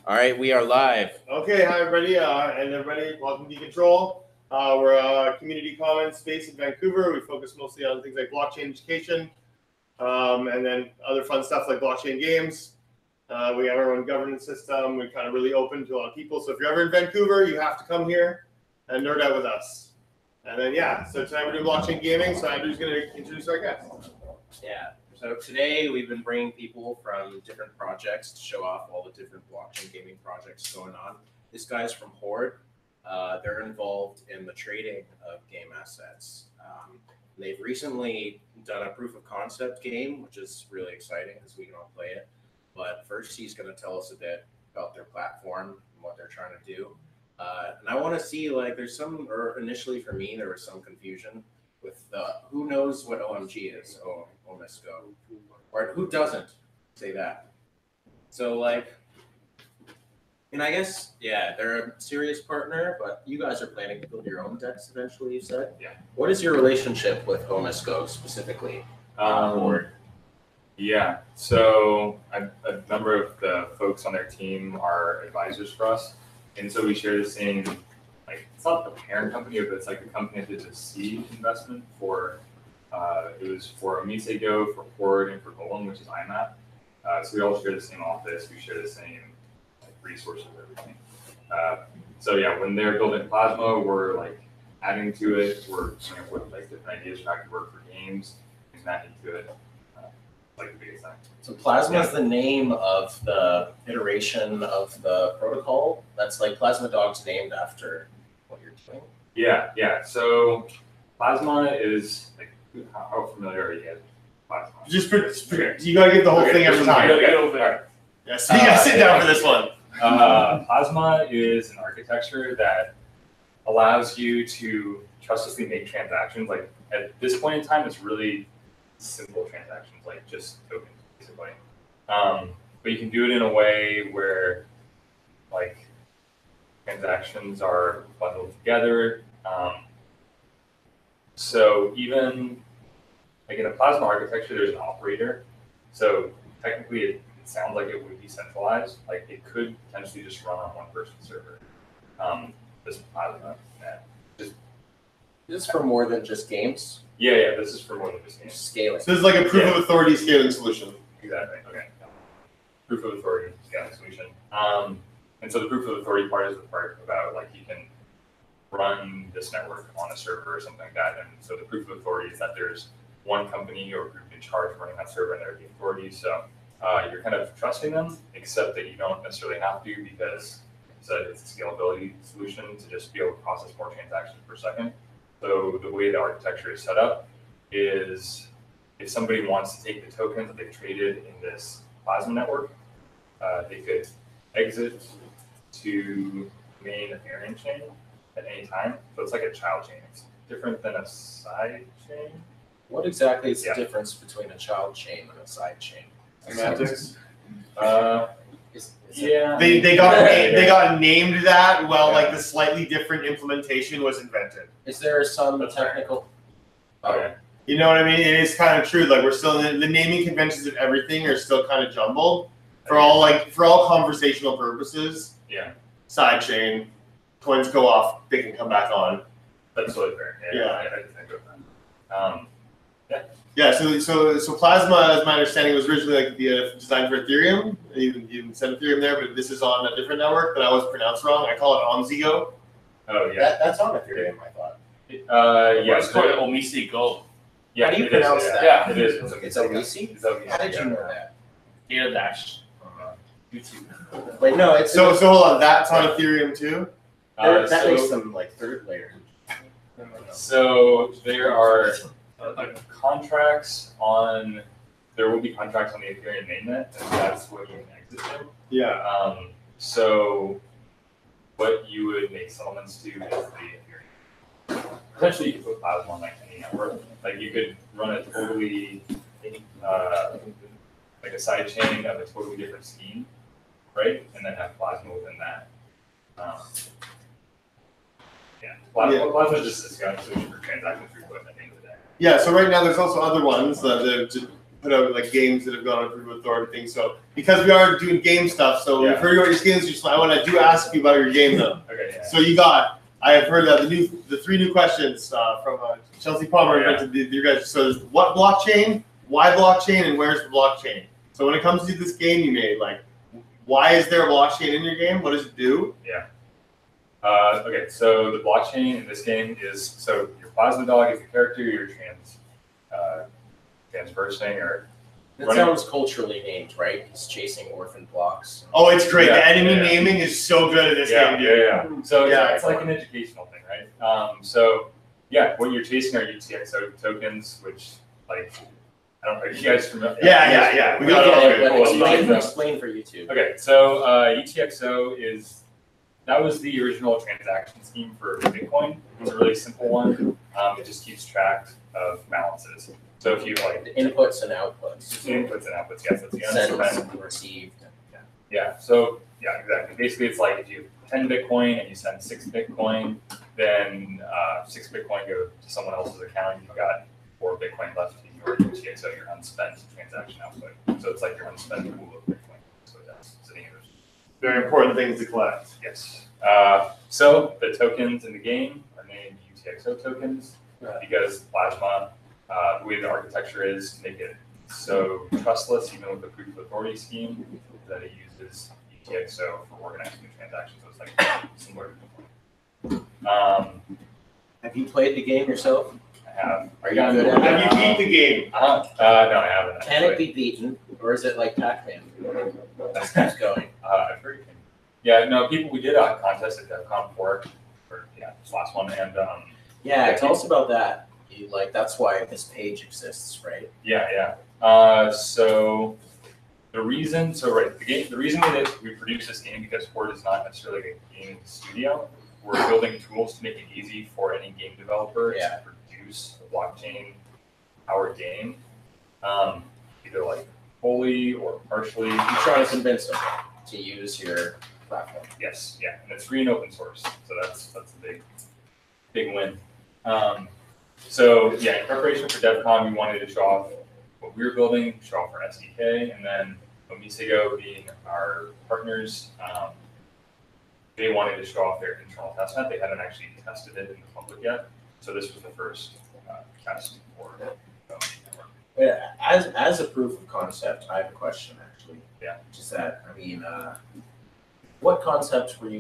All right, we are live. Okay, hi everybody, welcome to Control. We're a community commons space in Vancouver. We focus mostly on things like blockchain education, and then other fun stuff like blockchain games. We have our own governance system. We're kind of really open to a lot of people. So if you're ever in Vancouver, you have to come here and nerd out with us. And then so tonight we're doing blockchain gaming. So Andrew's going to introduce our guest. Yeah. So today we've been bringing people from different projects to show off all the different blockchain gaming projects going on. This guy's from Hoard. They're involved in the trading of game assets. They've recently done a proof of concept game, which is really exciting because we can all play it. But first, he's going to tell us a bit about their platform and what they're trying to do. And I want to see, there's some, or initially for me, there was some confusion with who knows what OMG is, OmiseGO, or who doesn't say that. So and I guess, they're a serious partner, but you guys are planning to build your own decks eventually, you said? Yeah. What is your relationship with OmiseGO specifically? Yeah, so a number of the folks on their team are advisors for us. And so we share the same, it's not the parent company, but it's like the company that did the seed investment for, it was for OmiseGO, for Hoard, and for Golem, which is IMAP. So we all share the same office, we share the same resources, everything. So yeah, when they're building Plasma, we're adding to it, we're coming up with different ideas for how to work for games, and that into it. The biggest thing. So Plasma is the name of the iteration of the protocol. That's Plasma Dog's named after what you're doing. Yeah. So Plasma is how familiar are you guys with Plasma? You gotta give the whole thing every time. Yeah, so you gotta sit down for this one. Plasma is an architecture that allows you to trustlessly make transactions. At this point in time, it's really simple transactions, just tokens, basically. But you can do it in a way where, transactions are bundled together. So even, in a Plasma architecture, there's an operator. So technically, it sounds like it would be centralized. It could potentially just run on one person's server. This Plasma net. Is this for more than just games? Yeah, this is for more than just games. Scaling. So this is a proof of authority scaling solution. Exactly. Okay. Proof of authority scaling solution. And so the proof of authority part is the part about you can run this network on a server or something like that. And so the proof of authority is that there's one company or group in charge of running that server, and they're the authority. So you're kind of trusting them, except that you don't necessarily have to, because it's a scalability solution to just be able to process more transactions per second. So the way the architecture is set up is if somebody wants to take the tokens that they've traded in this Plasma network, they could exit to main Ethereum chain at any time. So it's like a child chain. It's different than a side chain. What exactly is the difference between a child chain and a side chain? Semantics. They got named that while the slightly different implementation was invented. Is there some technical? Okay. You know what I mean? It is kind of true. We're still the naming conventions of everything are still kind of jumbled for all conversational purposes. Yeah. Side chain, coins go off, they can come back on. That's totally fair. I think of that. Yeah, so Plasma, as my understanding, was originally designed for Ethereum. You even said Ethereum there, but this is on a different network that I always pronounced wrong. I call it OmiseGO. Oh yeah, that's on Ethereum, I thought. It's called OmiseGO. Yeah, how do you pronounce that? Yeah, it is. It's Omise? How did you know that? Data Dash. YouTube. Wait, no, it's so hold on. That's on Ethereum too. That makes them third layer. So there are contracts on. There will be contracts on the Ethereum mainnet, and that's what you can exit to. Yeah. So what you would make settlements to is the Ethereum. Essentially, you could put Plasma on any network. You could run a totally a side chain of a totally different scheme, right? And then have Plasma within that. Plasma is just a scaling solution for transaction throughput at the end of the day. Yeah, so right now there's also other ones that put out like games that have gone on proof of authority things. So because we are doing game stuff, so we've heard about your games. I want to ask you about your game though. Okay. Yeah. So I have heard that the 3 new questions from Chelsea Palmer invented you guys. So what blockchain, why blockchain, and where's the blockchain? So when it comes to this game you made, like, why is there a blockchain in your game? What does it do? Yeah. Okay, so the blockchain in this game is, so your Plasma Dog is the character, you're transversing or That sounds culturally named, right? He's chasing orphan blocks. Oh, it's great. The enemy naming is so good at this game, dude. Yeah. So it's like an educational thing, right? So what you're chasing are UTXO tokens, which like I don't know. Are you guys familiar? Yeah. We got it all good. Explain for YouTube. Okay, so UTXO that was the original transaction scheme for Bitcoin. It's a really simple one. It just keeps track of balances. So if you like the inputs and outputs. The inputs and outputs, yes, that's the Sent and received. Yeah. So exactly. Basically, it's like if you have 10 Bitcoin and you send 6 Bitcoin, then 6 Bitcoin go to someone else's account. You've got 4 Bitcoin left in your UTXO, your unspent transaction output. So it's like your unspent pool of Bitcoin. So that's sitting in those. Very important things to collect. Yes. So the tokens in the game are named UTXO tokens because Plasma, the way the architecture is, to make it so trustless, even with the proof of authority scheme, that it uses UTXO for organizing the transaction. So it's like similar to Bitcoin. Have you played the game yourself? I have. Are you good at it? Have you beat the game? No, I haven't. Can it be beaten, or is it like Pac-Man? Just keeps going. I've heard it can. Yeah, no, we did a contest at DevCon 4, this last one, and tell us about that. That's why this page exists, right? Yeah. So the reason that we produce this game because Hoard is not necessarily a game studio. We're building tools to make it easy for any game developer to produce a blockchain-powered game, either like fully or partially. You try to convince them to use your platform. Yes, and it's free and open source, so that's a big win. So in preparation for DevCon, we wanted to show off what we were building, show off our SDK, and then OmiseGO being our partners, they wanted to show off their internal testnet. They hadn't actually tested it in the public yet, so this was the first test for it. As a proof of concept, I have a question actually. Yeah. Just that, what concepts were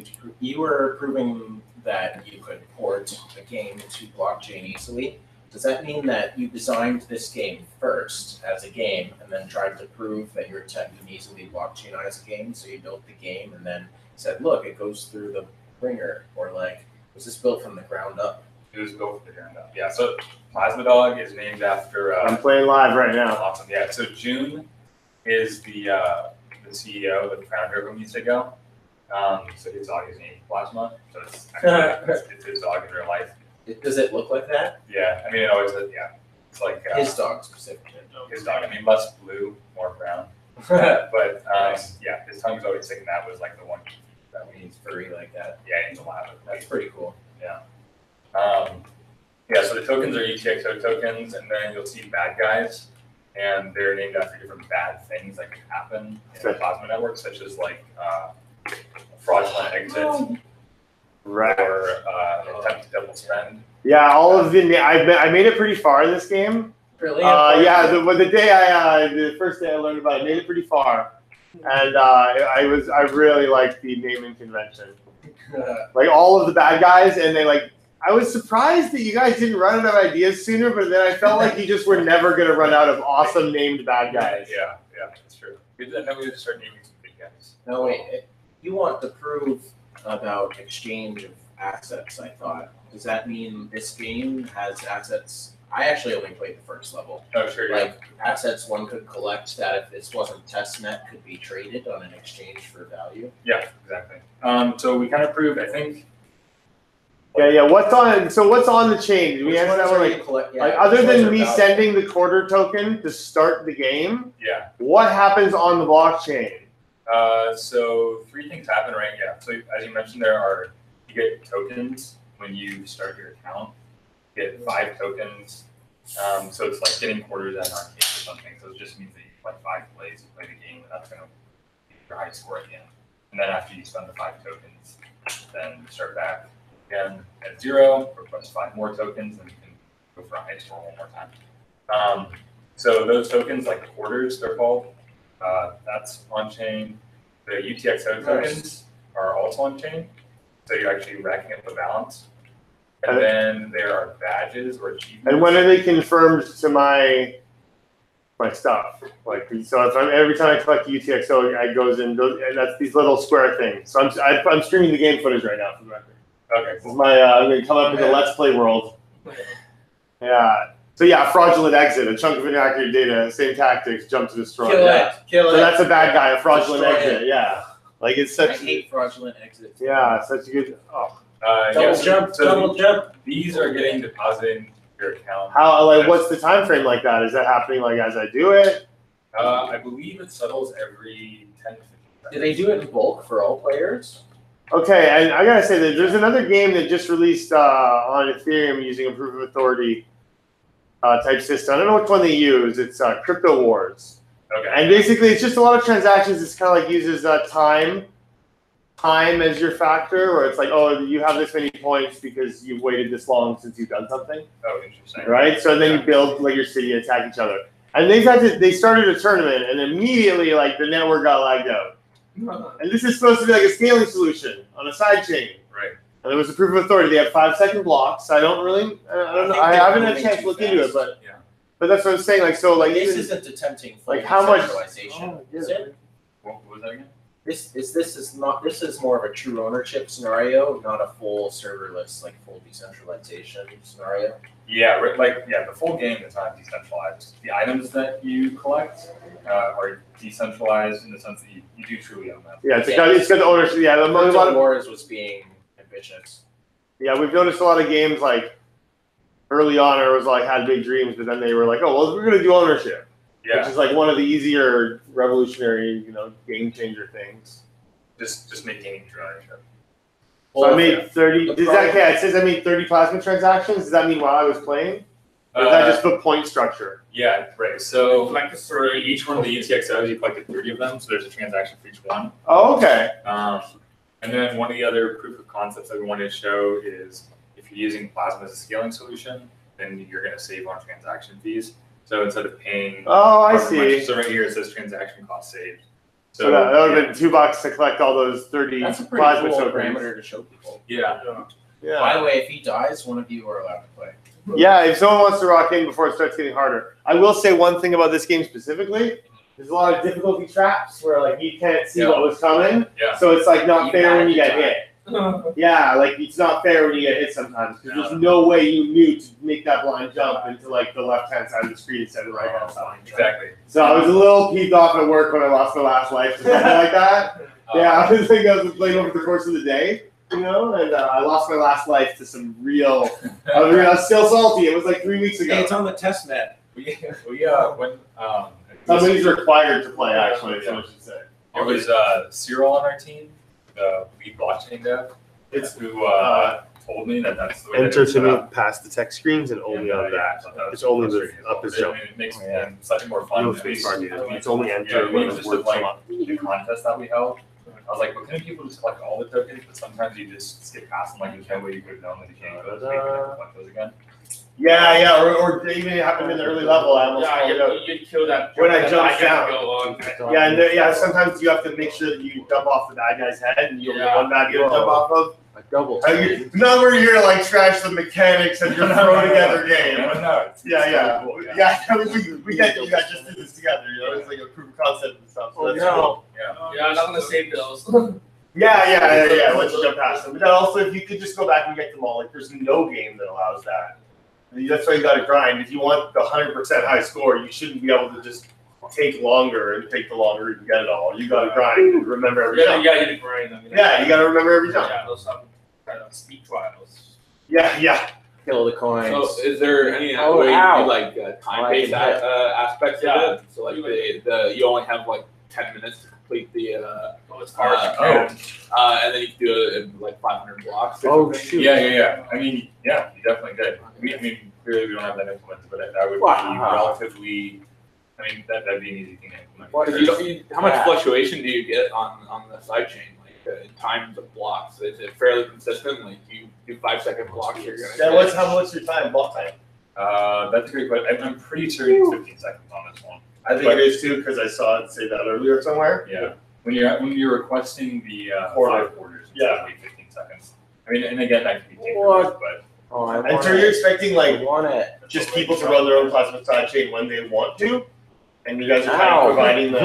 you were proving that you could port a game to blockchain easily? Does that mean that you designed this game first as a game and then tried to prove that your tech can easily blockchainize a game? So you built the game and then said, look, it goes through the ringer, or was this built from the ground up? It was built from the ground up. Yeah, so Plasma Dog is named after... I'm playing live right now. Awesome, yeah. So June is the CEO, the founder of OmiseGO. So his dog is named Plasma. So it's his dog in real life. Does it look like that? Yeah, it always does, It's like... his dog specifically. His dog, less blue, more brown. But his tongue's always thick, and that was like the one that we... He's furry like that. Yeah, he's a lab. That's pretty cool. Yeah. So the tokens are UTXO tokens, and then you'll see bad guys, and they're named after different bad things that can happen in the Plasma network, such as like fraudulent exit, right, or attempt to double spend. Yeah, all of the I made it pretty far in this game. Really? The first day I learned about it, I made it pretty far, and I really liked the naming convention. Like all of the bad guys, and I was surprised that you guys didn't run out of ideas sooner, but then I felt like you just were never going to run out of awesome named bad guys. Yeah, that's true. And then we had to start naming some big guys. No, wait. You want to prove about exchange of assets, I thought. Does that mean this game has assets? I actually only played the first level. Oh, sure. Assets one could collect that if this wasn't testnet could be traded on an exchange for value. Yeah, exactly. So we kind of proved, I think. Yeah. What's on the chain? We answer that one other than me sending the quarter token to start the game. Yeah. What happens on the blockchain? So 3 things happen, right? Yeah. So as you mentioned, you get tokens when you start your account. You get 5 tokens. So it's like getting quarters at an arcade. something. So it just means that you play 5 plays, you play the game, and that's going to be your high score at the end. And then after you spend the 5 tokens, then you start back again at 0, or plus 5 more tokens, and you can go for a high score one more time. So those tokens, like the hoarders, they're called, that's on-chain. The UTXO tokens are also on-chain, so you're actually racking up the balance. And then there are badges or achievements. And when are they confirmed to my stuff? Like, so if every time I collect UTXO, it goes in. And that's these little square things. So I'm streaming the game footage right now for the record. Okay, This is my I'm going to come up in the Let's Play world. Yeah. So yeah, fraudulent exit, a chunk of inaccurate data, same tactics, jump to destroy. Kill it. So that's a bad guy, a fraudulent exit. Yeah. Like it's such. I hate fraudulent exits. Yeah, such a good. Oh. Double jump. These are getting deposited into your account. How like what's the time frame like that? Is that happening like as I do it? I believe it settles every 10 to 15 seconds. Do they do it in bulk for all players? Okay, and I gotta say that there's another game that just released on Ethereum using a proof of authority type system. I don't know which one they use. It's Crypto Wars. Okay. And basically, it's just a lot of transactions. It's kind of like uses time as your factor, where it's like, oh, you have this many points because you've waited this long since you've done something. Oh, interesting. Right? So then you build like your city, attack each other. And they started a tournament, and immediately like the network got lagged out. And this is supposed to be like a scaling solution on a side chain. Right. And there was a proof of authority. They have 5-second blocks. I don't know. I haven't had a chance to look into it, but that's what I'm saying. Like, so like this isn't attempting full like how much decentralization. Is it? What was that again? This is more of a true ownership scenario, not a full serverless, like full decentralization scenario. Yeah, the full game is not decentralized. The items that you collect are decentralized in the sense that you do truly own them. Yeah, it's got the ownership. Yeah, a lot of Wars was being ambitious. Yeah, we've noticed a lot of games like early on, it was like had big dreams, but then they were like, oh well, we're gonna do ownership. Yeah. Which is like one of the easier revolutionary, game changer things. Just make gaming true ownership. So I made 30. It says I made 30 plasma transactions. Does that mean while I was playing? Or is that just the point structure? Yeah, right. So for each one of the UTXOs, you collected 30 of them, so there's a transaction for each one. Oh, okay. And then one of the other proof of concepts that we wanted to show is if you're using Plasma as a scaling solution, then you're going to save on transaction fees. So instead of paying, I see. So right here it says transaction cost saved. So that would have been $2 to collect all those 30 That's a pretty plasma cool tokens. parameter to show people. Yeah. By the way, if he dies, one of you are allowed to play. Yeah, if someone wants to rock in before it starts getting harder. I will say one thing about this game specifically. There's a lot of difficulty traps where like you can't see what was coming. Yeah. So it's like not fair when you get die. hit. Yeah, like it's not fair when you get hit sometimes because there's no way you knew to make that blind jump into like the left-hand side of the screen instead of the right-hand side. Exactly. So I was a little peeved off at work when I lost my last life to something like that. Yeah, I was thinking I was playing over the course of the day, and I lost my last life to some real. I was still salty. It was like 3 weeks ago. Hey, it's on the testnet. Somebody's required to play, actually, so I should say. It was Cyril on our team, the lead blockchain dev, who told me that that's the way Enter that to past the text screens and only on that. It's only the up is jump. It makes it slightly more fun. It's only enter when it's worth the contest that we held. I was like, well, couldn't people just collect all the tokens? But sometimes you just skip past them. Like, there's no way you could have known that you can't go collect those again. Yeah, or even it happened in the early level. I almost called it out. You kill that. When I jumped down. Yeah, sometimes you have to make sure that you jump off the bad guy's head and you only one bad guy to jump off of. A double. Not where you're like trash the mechanics and your throw together game. We get you guys just do this together. It's like a proof of concept and stuff. So that's cool. I'm not gonna save those. Yeah. Once you jump past them. But then also, if you could just go back and get them all, like there's no game that allows that. That's why you got to grind. If you want the 100% high score, you shouldn't be able to just take longer and take the longer to get it all. You got to grind and remember every jump. Yeah, you grind. You got to remember every jump. Yeah, those kind of speed trials. Yeah. Kill the coins. So, is there any way you do like time-based aspects of it? So, like you only have like 10 minutes to complete the as far as you can. and then you can do it in like 500 blocks. Oh shoot! Yeah. I mean, you definitely did. Clearly we don't have that implemented, but that would be relatively I mean, that'd be an easy thing to implement. How much fluctuation do you get on the sidechain? Like in times of blocks, is it fairly consistent? Like you do 5-second blocks, you're gonna. Yeah, what's your time? Block time? That's a great question. I'm pretty sure it's 15 seconds on this one. I think it is too because I saw it say that earlier somewhere. Yeah. When you're requesting the 5 orders, it's only 15 seconds. I mean, and again, that can be tinkered, but. And so you're expecting like just people to run their own plasma sidechain when they want to, and you guys are kind of providing the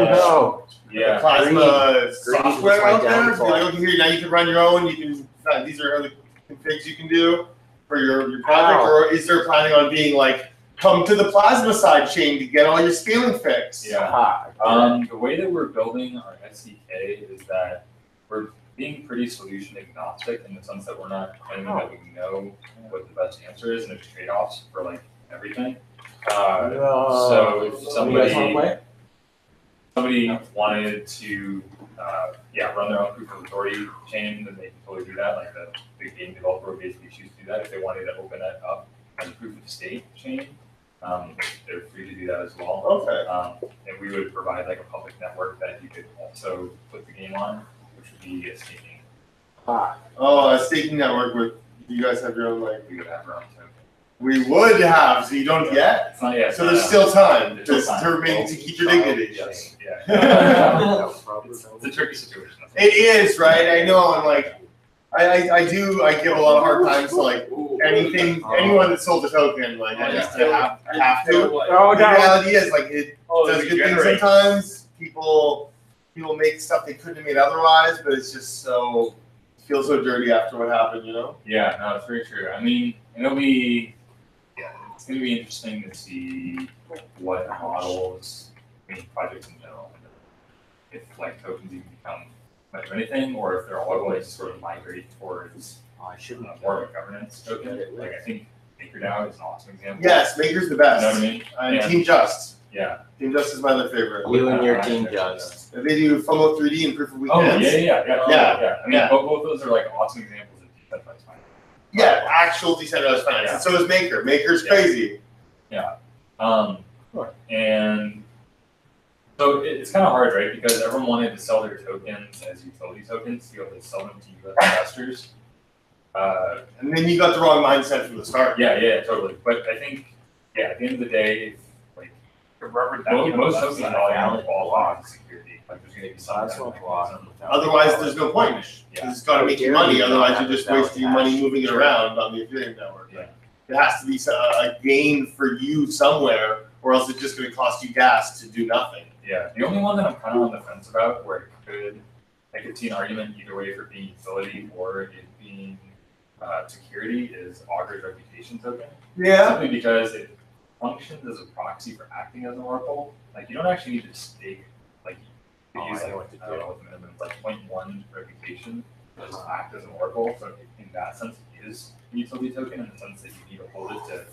plasma software out there. So like, okay, here now you can run your own. You can these are other configs you can do for your project, or is there planning on being like come to the plasma sidechain to get all your scaling fixed? Yeah. The way that we're building our SDK is that we're being pretty solution agnostic in the sense that we're not claiming that we know what the best answer is, and there's trade-offs for like everything. So if somebody wanted to run their own proof of authority chain, then they can totally do that. Like the big game developer would basically choose to do that. If they wanted to open that up as a proof of stake chain, they're free to do that as well. Okay. And we would provide like a public network that you could also put the game on, which would be a staking. A staking network where you guys have your own like. We would have our own token. We would have, so you don't yet. It's not yet. So there's still time to to keep your dignity. Yes. Yeah. It's a tricky situation. It is, right? I know. I'm like, I give a lot of hard times to like anyone that sold a token. Like I just have to. The reality is like it does good things sometimes. People make stuff they couldn't have made otherwise, but it's just so feels so dirty after what happened, you know? Yeah, no, it's very true. I mean, it's going to be interesting to see what models, projects in general, if like tokens even become much of anything, or if they're all going to sort of migrate towards more of a governance token. Like I think MakerDAO is an awesome example. Yes, Maker's the best. You know what I mean? Team Just. Yeah. Team Just is my other favorite. You and your Team Just. They do FOMO 3D and Proof of Weekends. Yeah. I mean, both those are like awesome examples of decentralized finance. Yeah, actual decentralized finance. Yeah. And so is Maker. Maker's crazy. Yeah. And so it's kind of hard, right? Because everyone wanted to sell their tokens as utility tokens to be able to sell them to U.S. investors. And then you got the wrong mindset from the start. Yeah, totally. But I think, at the end of the day, like most tokens are all on security. Like there's going to be some. Otherwise, there's no point. It's got to make you money. Otherwise, you're just wasting your money moving it around on the Ethereum network. Yeah. It has to be a gain for you somewhere, or else it's just going to cost you gas to do nothing. Yeah, the only one that I'm kind of on the fence about, where I could see an argument either way for being utility or it being security, is Augur's reputation token. Yeah. Simply because it functions as a proxy for acting as an oracle. Like you don't actually need to stake. Like you use like what the minimum is, like 0.1 reputation to act as an oracle. So in that sense, it is a utility token in the sense that you need to hold it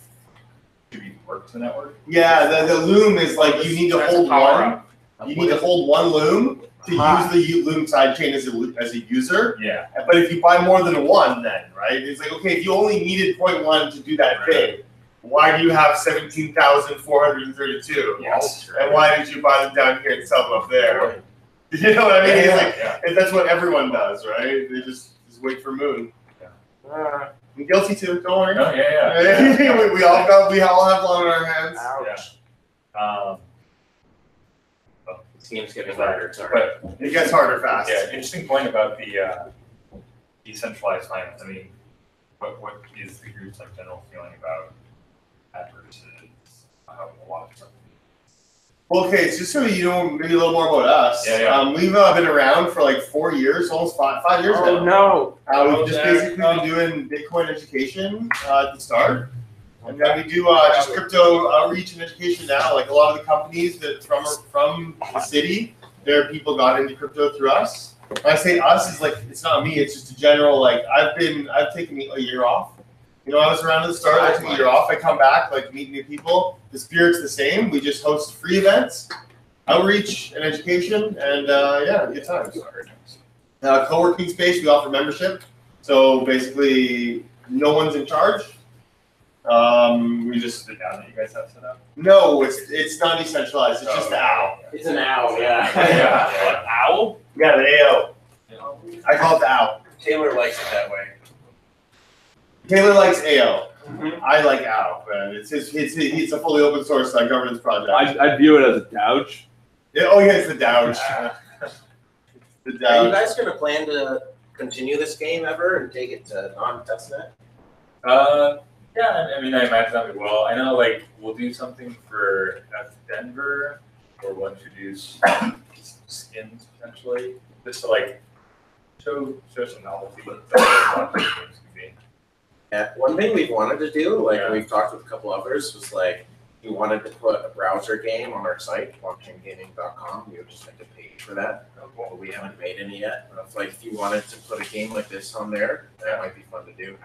to be work to network. Yeah, the loom is like you need to hold one. You need to hold one loom to use the loom sidechain as a user. Yeah. But if you buy more than one, then right, it's like okay, if you only needed 0.1 to do that thing, why do you have 17,432? Yes. And why did you buy them down here and sell them up there? You know what I mean? It's like and that's what everyone does, right? They just wait for Moon. Yeah. I'm guilty too. Don't worry. No, yeah. we all have blood on our hands. Ouch. Yeah. This game's getting harder. Sorry. But It gets harder fast. yeah, interesting point about the decentralized finance. I mean, what is the group's like general feeling about that versus a lot of stuff? Well, okay, so just so you know maybe a little more about us. Yeah. We've been around for like 4 years, almost 5 years now. No. We've just basically been doing Bitcoin education at the start. And then we do just crypto outreach and education now. Like a lot of the companies that from the city, their people got into crypto through us. When I say us, is like it's not me. It's just a general. Like I've taken a year off. You know, I was around at the start. I took a year off. I come back, like meet new people. The spirit's the same. We just host free events, outreach and education, and good times. Co-working space. We offer membership. So basically, no one's in charge. We just The DAO that you guys have set up. no, it's not decentralized. It's just the owl. It's an owl, yeah. Yeah. Owl? Yeah, the AO. I call it the owl. Taylor likes it that way. Taylor likes AO. Mhm. I like owl. Man. It's a fully open source governance project. I view it as a douge. Yeah, oh yeah, it's the Dowge. The Are you Dowge. guys gonna plan to continue this game ever and take it to non-testnet? Yeah, I mean, I imagine that we will. I know, like, we'll do something for Denver, or we'll introduce skins potentially, just to like show some novelty. Yeah, one thing we've wanted to do, like Yeah. we've talked with a couple others, was like we wanted to put a browser game on our site, blockchaingaming.com. We would just have to pay for that, but we haven't made any yet. But if you wanted to put a game like this on there, that might be fun to do.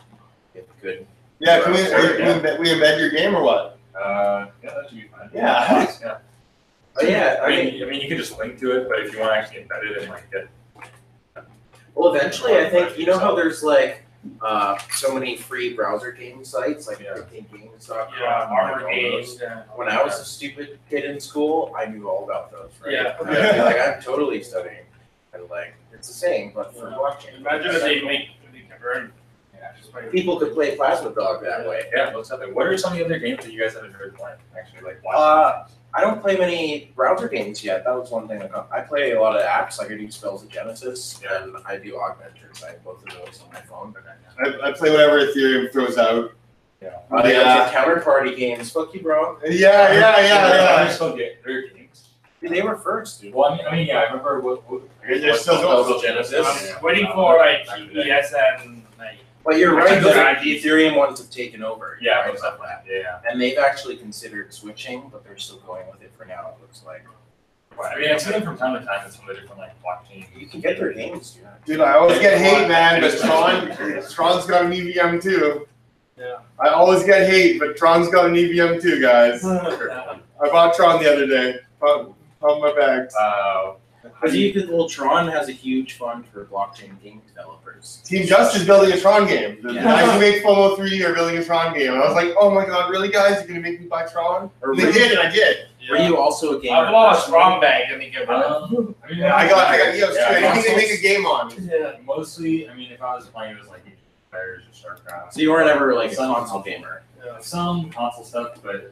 If we could. Yeah, can we embed your game or what? Yeah, that should be fine. Yeah. Yeah. But yeah, I mean, you can just link to it, but if you want to actually embed it and like get. well, eventually, I think you know how there's like so many free browser game sites like games.com. Yeah, Armor like all Games. those. Yeah. When I was a stupid kid in school, I knew all about those, right? Yeah. And I'd be like, I'm totally studying. And like, it's the same, but for blockchain. Imagine if they can earn. Yeah, just by People could play Plasma Dog that way. Yeah, what's something? What are some of the other games that you guys have enjoyed playing? Actually, like Uh, watching. I don't play many browser games yet. That was one thing. I play a lot of apps. Like I do Spells of Genesis, Yeah. and I do Augmenters. I have both of those on my phone. I play whatever Ethereum throws out. Yeah. Yeah. Counterparty games. Fuck you, bro. Yeah. They're still good. They're games. Dude, they were first, dude. Well, I mean, yeah, I remember what They're still Spells going. of Genesis. I'm waiting for like TPS and like. But you're I right. think The they're- Ethereum ones have taken over. Yeah, right? most of that. Yeah. And they've actually considered switching, but they're still going with it for now. It looks like. I mean, I've seen them from time to time in some of the different like blockchain. You can get their games, dude. Dude, I always get hate, man, but Tron's got an EVM too. Yeah. I always get hate, but Tron's got an EVM too, guys. I bought Tron the other day. Found my bags. Well, Tron has a huge fund for blockchain game developers. Team Just is building a Tron game. The Yeah. guys who make FOMO 3 are building a Tron game. And I was like, oh my god, really, guys? You're gonna make me buy Tron? Or They did, and I did. Were you also a gamer? I've lost wrong bag. I think Yeah, I got EOS too. Anything they make a game on. Yeah. Mostly, I mean, if I was playing, it was like Fires or StarCraft. So you weren't ever like a console gamer. Some console stuff, but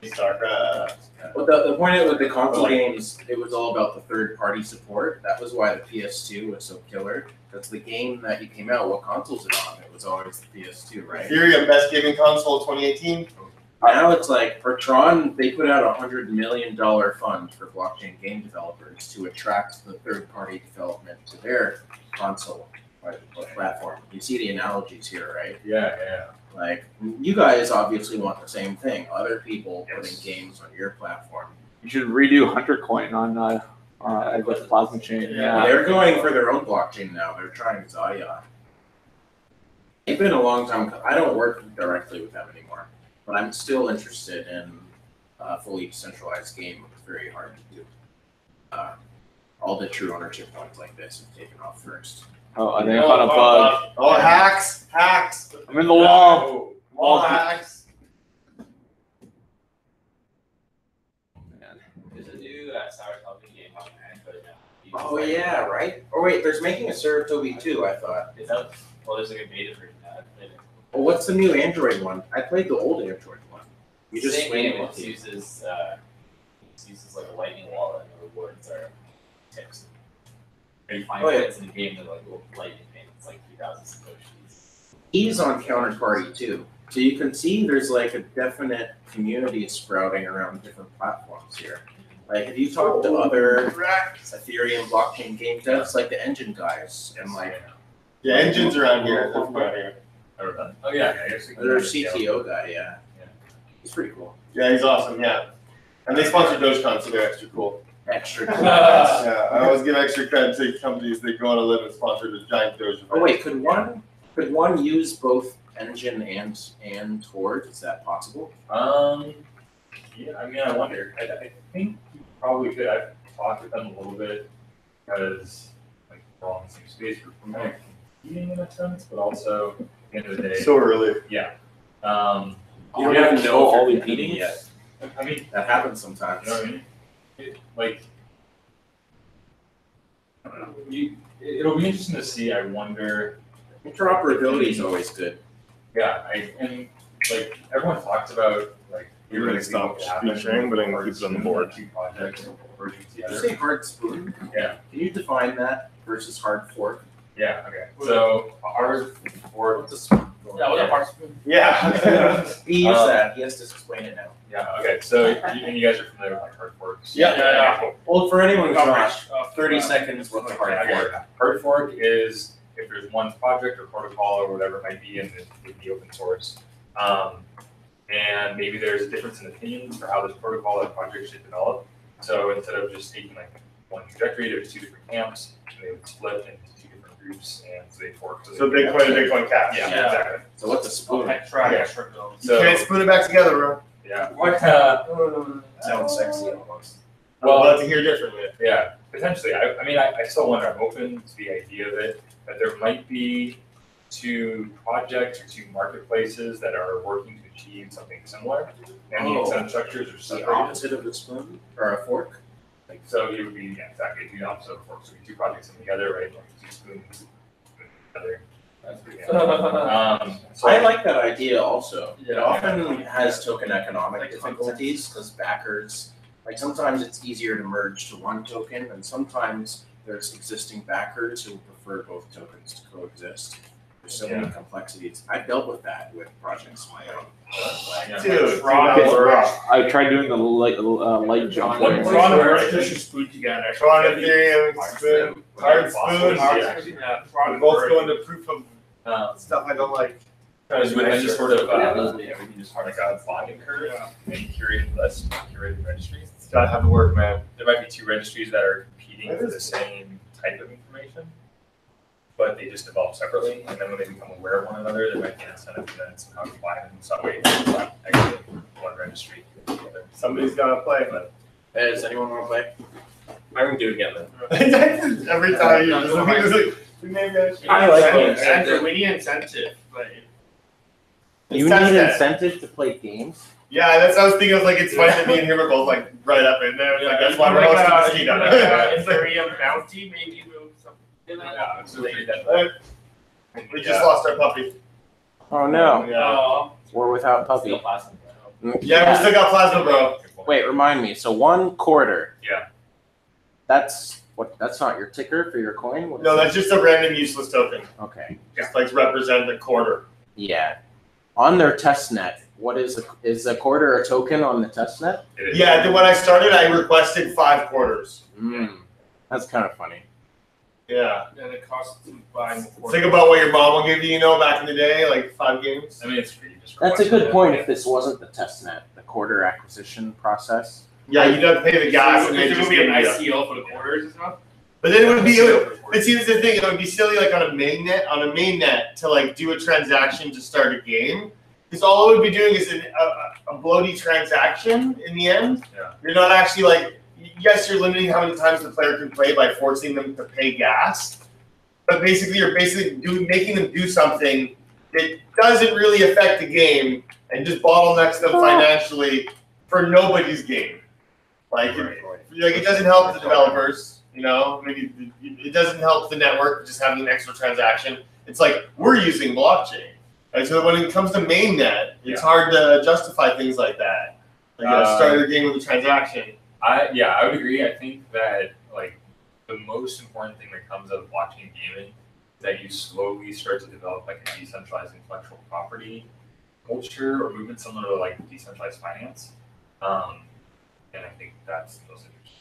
StarCraft. Well, the point with the console games, it was all about the third-party support. That was why the PS2 was so killer. Because the game that you came out, what console is it on? It was always the PS2, right? Ethereum best gaming console 2018. Now it's like for Tron, they put out $100 million fund for blockchain game developers to attract the third-party development to their console platform. You see the analogies here, right? yeah. Like you guys obviously want the same thing. Other people putting games on your platform. You should redo Hunter Coin on the Plasma chain. Yeah. They're going for their own blockchain now. They're trying Zaya. It's been a long time. I don't work directly with them anymore, but I'm still interested in a fully decentralized game. It's very hard to do. All the true ownership ones like this have taken off first. Oh, I think I found a bug. Oh, hacks. I'm in the wall. All hacks. Man. There's a new Sour Toby game on Android now. Oh yeah, right. Or wait, there's making a Saratobi too. I thought. Is that, well, there's like a beta version now. Well, what's the new Android one? I played the old Android one. You just Same swing game, it. it uses like a lightning wallet and the rewards are tips. Or you find Oh, yeah. coins in the game that are like little lightning payments, like 3,000 Satoshis. He's on Counterparty too. So you can see there's like a definite community sprouting around different platforms here. Like if you talk to other Ethereum blockchain game devs, like the engine guys, and like Yeah, engines around here. They're from around here. Oh yeah, I guess. their CTO guy, yeah. He's pretty cool. Yeah, he's awesome. Yeah, and they sponsor DogeCon, so they're extra cool. Extra cool. Yeah, I always give extra credit to companies that go on a limb and sponsor the giant Doge event. Oh wait, could one use both engine and Hoard? Is that possible? Yeah, I mean, I wonder. I think you probably could. I've talked with them a little bit because like we're all in the same space. We're kind of competing in a sense, but also at the end of the day, So early. yeah. You You don't have even to know know if all you're the competing enemies? yet. I mean, That happens sometimes. you know what I mean? I don't know. It'll be interesting to see. I wonder. Interoperability is always good. Yeah, and like everyone talks about like You're gonna stop screen sharing, but I'm gonna keep it on the board. Two projects working Did you together. say hard spoon? Yeah. Can you define that versus hard fork? Yeah. Okay. So our board. What's a spoon? Yeah, what a hard spoon. Yeah. He used that. He has to explain it now. Yeah. Okay. So and you guys are familiar with like hard forks. Yeah. Well, for anyone who's not, Coverage. 30 seconds. What's a hard Okay. fork? Hard fork is if there's one project or protocol or whatever it might be, and it would be open source. And maybe there's a difference in opinions for how this protocol or project should develop. So instead of just taking like one trajectory, there's two different camps, and they would split into two different groups, and so they fork. So Bitcoin and Bitcoin Cash. Yeah, Yeah. exactly. So what's a spoon? Extra go. You can't spoon it back together, bro. Yeah. What? Sounds sexy almost. I'm about to hear differently. Yeah, potentially. I mean, I still wonder. I'm open to the idea of it, that there might be two projects or two marketplaces that are working to achieve something similar, and the incentive structures are The separated. opposite of a spoon or a fork? Like, so it would be, yeah, exactly, it'd be the opposite of a fork. So two projects come together, right? Like two spoons together. That's pretty good. So I like that idea also. It Yeah. often has token economic difficulties because backers, like sometimes it's easier to merge to one token, and sometimes there's existing backers who prefer both tokens to coexist. There's so many complexities. I've dealt with that with projects of my own. Yeah. Dude, Toronto. that's rough. I tried doing the light jump. One there. Toronto Vertical should spoon together. Tron Ethereum, spoon, hard spoon. Yeah, We're Toronto both Vertical. going to proof of Um, stuff I don't like. Because with any sort of, Literally everything just hard like a bonding curve, and curated list, curated registries, It's gotta have to work, man. there might be two registries that are competing for the same type of information, but they just develop separately, and then when they become aware of one another, there might be an incentive to then somehow combine them in some way, actually one registry together. Somebody's gotta play. Hey, does anyone want to play? I'm gonna do it again then. Every time you just look at this, like, maybe I should. I like Incentive. games. Incentive. We need incentive. Like, You It's need testnet. incentive to play games? Yeah, that's what I was thinking. I was like, it's funny that me and him are both like right up in there. Like, that's why we're hosting this you meetup. know, Ethereum bounty, maybe move something. Yeah, so they that. We just lost our puppy. Oh no, Yeah. we're without Still puppy. plasma. Yeah, we still got Plasma, bro. Wait, remind me. So 1/4. Yeah. That's what? That's not your ticker for your coin. What is No, that? that's just a random useless token. Okay. Just like represent the quarter. Yeah. On their testnet, what is a quarter a token on the testnet? It is. Yeah, then when I started, I requested 5 quarters. That's kind of funny. Yeah. And it costs to buy more. Think about what your mom will give you, you know, back in the day, like 5 games. I mean, it's free. Just That's a request good it. point. If this wasn't the testnet, the quarter acquisition process. Yeah, you'd have to pay the gas, and Is they there just gonna be give an you. ICO for the quarters and stuff? But then it would be. Yeah. But see, that's the thing. It would be silly, like on a mainnet, to like do a transaction to start a game, because all it would be doing is a bloaty transaction in the end. Yeah. You're not actually like. Yes, you're limiting how many times the player can play by forcing them to pay gas, but basically, you're making them do something that doesn't really affect the game and just bottlenecks them financially for nobody's game. Like, it doesn't help the developers, you know. Maybe it doesn't help the network just having an extra transaction. It's like we're using blockchain, right? So when it comes to mainnet, it's hard to justify things like that. Like start a game with a transaction. I would agree. I think that like the most important thing that comes out of blockchain gaming is that you slowly start to develop like a decentralized intellectual property culture or movement similar to like decentralized finance. And I think that's the most interesting.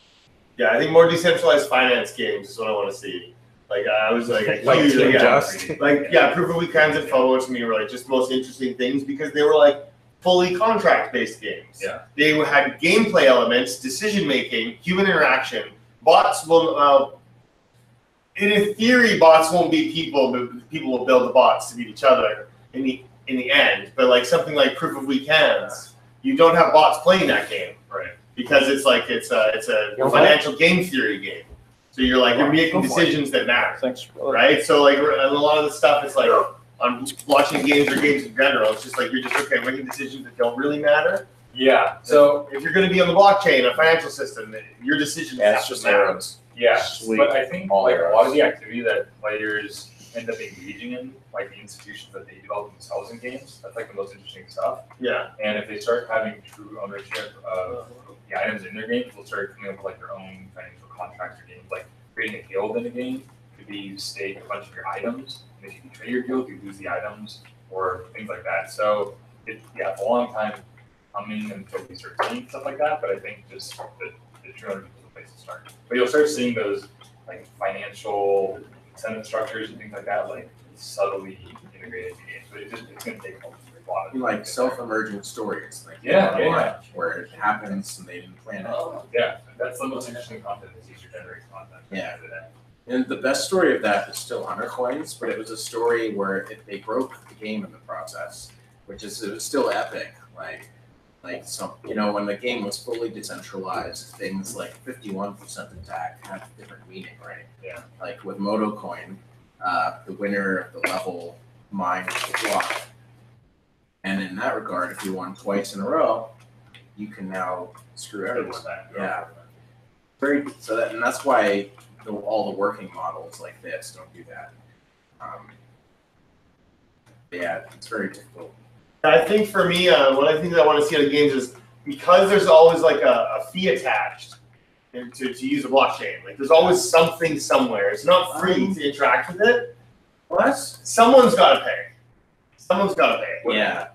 Yeah, I think more decentralized finance games is what I want to see. Like I was like a Like huge, Team yeah, Just. like proof of week kinds and FOMO to me were like just most interesting things because they were like fully contract-based games. Yeah. They had gameplay elements, decision making, human interaction. Bots will, in theory, bots won't beat people, but people will build the bots to beat each other in the end. But like something like proof of weekends, you don't have bots playing that game, Right. because it's a financial game theory game. So you're making decisions that matter. Thanks. Right? So like a lot of the stuff, it's like blockchain games or games in general. It's just like you're just making decisions that don't really matter. Yeah. So if you're going to be on the blockchain, a financial system, your decisions have to matter. Yeah, Sweet. but I think like a lot of the activity that players end up engaging in, like the institutions that they develop themselves in games, that's like the most interesting stuff. Yeah. And if they start having true ownership of the items in their games, they'll start coming up with like their own financial contracts or games, like creating a guild in a game could be you stake a bunch of your items, and if you betray your guild, you lose the items or things like that. So it's a long time coming until we start seeing stuff like that, but I think just the true ownership is a place to start. But you'll start seeing those like financial incentive structures and things like that, like subtly integrated into games. But it's going to take a lot of Like self-emergent stories, like where it happens and they didn't plan it. Yeah, that's the most interesting content is user-generated content. Yeah. And the best story of that is still Hunter Coins, but it was a story where they broke the game in the process, it was still epic. Like some, when the game was fully decentralized, things like 51% attack had a different meaning, right? Yeah. Like with MotoCoin, the winner of the level mined the block. And in that regard, if you won twice in a row, you can now screw everyone. Yeah. And that's why all the working models like this don't do that. It's very difficult. I think for me, one of the things I want to see out of games is because there's always like a fee attached to use a blockchain. Like there's always something somewhere. It's not free to interact with it. What? Someone's got to pay. Someone's got to pay. Yeah.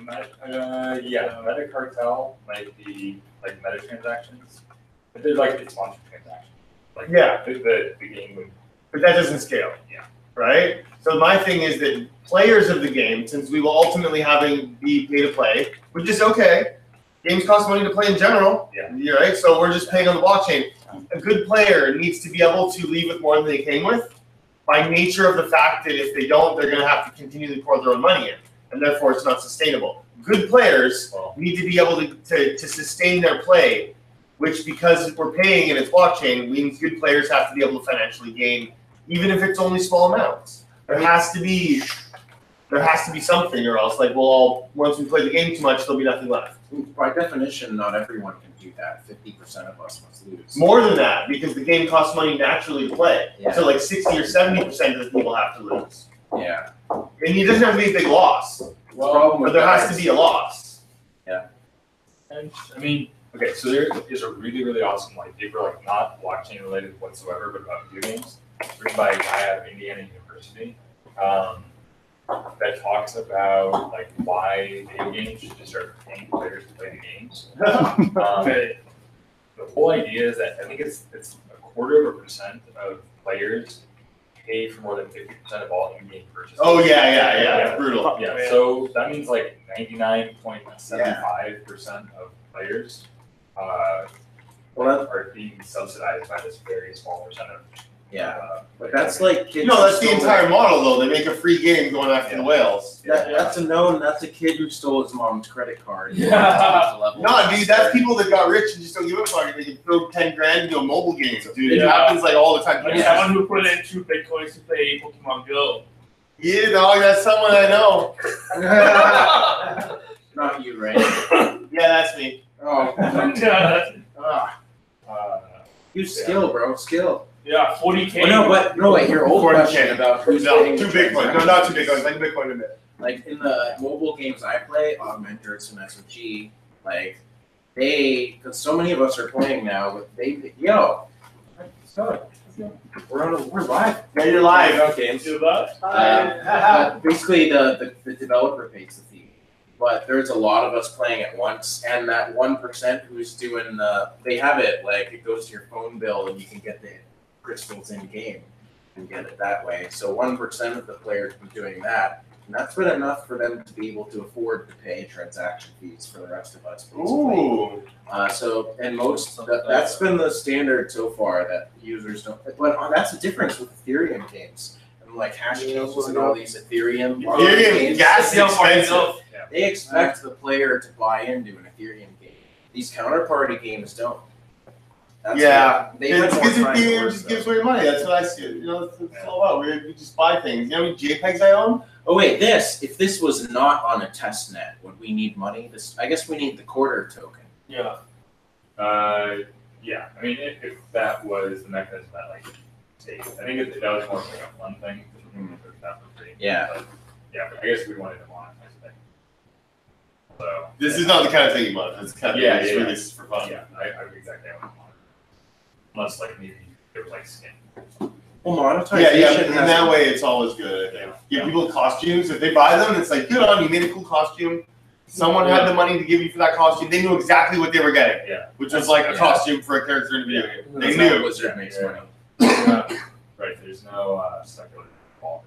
Meta cartel might be like meta transactions, but they're like it's sponsored transactions. Like the game would. But that doesn't scale. Yeah. Right. So my thing is that players of the game, since we will ultimately be pay to play, which is okay. Games cost money to play in general. Yeah. Right. So we're just paying on the blockchain. A good player needs to be able to leave with more than they came with, by nature of the fact that if they don't, they're going to have to continually pour their own money in, and therefore it's not sustainable. Good players need to be able to sustain their play, which because we're paying and it's blockchain means good players have to be able to financially gain, even if it's only small amounts. There has to be something, or else once we play the game too much, there'll be nothing left. By definition, not everyone can do that. 50% of us must lose. More than that, because the game costs money naturally to play. Yeah. So 60 or 70% of the people have to lose. Yeah. And it doesn't have to be a big loss. But there has to be a loss. Yeah. And I mean, okay, so there is a really, really awesome paper, not blockchain related whatsoever, but about video games, written by a guy out of Indiana University, that talks about why video games should just start paying players to play the games. The whole idea is that I think it's 0.25% of players pay for more than 50% of all in-game purchases. Oh yeah. Brutal. Yeah, so that means 99.75% of players are being subsidized by this very small percentage. But that's like kids. No, that's the entire model though. They make a free game going after the whales. That's a kid who stole his mom's credit card. No, dude, that's people that got rich and just don't give a fuck. They can throw 10 grand into a mobile game, dude. It happens all the time. Like someone who put in 2 bitcoins to play Pokemon Go. Yeah, dog, that's someone I know. Not you, right? Yeah, that's me. Oh. Use skill, bro. Skill. Yeah, 40K. No, wait. Your old question about who's paying 2 Bitcoin. No, not 2 Bitcoins. Like Bitcoin a bit. Like in the mobile games I play, Augmenters and SOG, because so many of us are playing now, we're live. Yeah, you're live. Okay. Do that? Basically, the developer pays the fee, but there's a lot of us playing at once, and that 1% who's doing they have it it goes to your phone bill, and you can get the crystals in game and get it that way. So 1% of the players be doing that, and that's been enough for them to be able to afford to pay transaction fees for the rest of us. Basically. Ooh. That's been the standard so far that users don't. But that's the difference with Ethereum games and hash games and all these Ethereum games. Gas is expensive. They expect the player to buy into an Ethereum game. These counterparty games don't. That's Yeah, what- they had it's more because time to Ethereum work, just though. gives away money. That's what I see. You know, it's all about. We just buy things. You know how many JPEGs I own? Oh wait, if this was not on a test net, would we need money? I guess we need the quarter token. Yeah. Yeah. I mean, if that was the mechanism that like saved, I think that was more of like a fun thing. That for free. Yeah. But, yeah, but I guess we wanted to monetize it. So. This is not the kind of thing you want. It's kind of this is for fun. Yeah, I would exactly how I want it. Unless like maybe there was like skin. Well, monetization. Yeah. In that way, it's always good. I think. Give people costumes. If they buy them, it's like, good on you. Made a cool costume. Someone had the money to give you for that costume. They knew exactly what they were getting. Yeah. Which was like a costume for a character in a video game. They knew. Wizard makes money. Right. There's no speculative involved.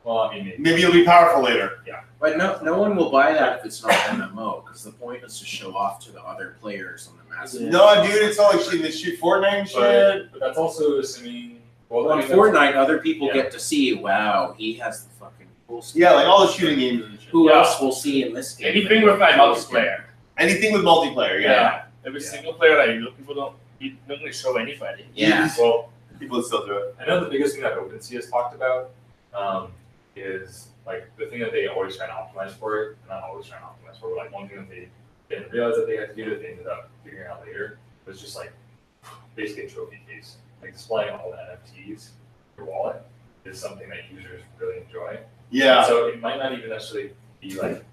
Well, I mean, Maybe you'll be powerful later. Yeah. But no one will buy that if it's not MMO, because the point is to show off to the other players on the massive. No, dude, it's all like shit, Fortnite and shit. But that's also assuming. Well, On I mean, Fortnite, other people Yeah. get to see, wow, he has the fucking cool stuff. Yeah, like all the shooting games and shit. Who Yeah. else will see in this game? Anything with like multiplayer. Anything with multiplayer, yeah. If it's Yeah. single player, like people don't really show anybody. Yeah. Well, People still do it. I know the biggest thing that OpenSea has talked about is like the thing that they always try to optimize for, not always trying to optimize for, but like one thing that they didn't realize that they had to do that they ended up figuring out later was just like basically a trophy case. Like displaying all the NFTs in your wallet is something that users really enjoy. Yeah. So it might not even necessarily be like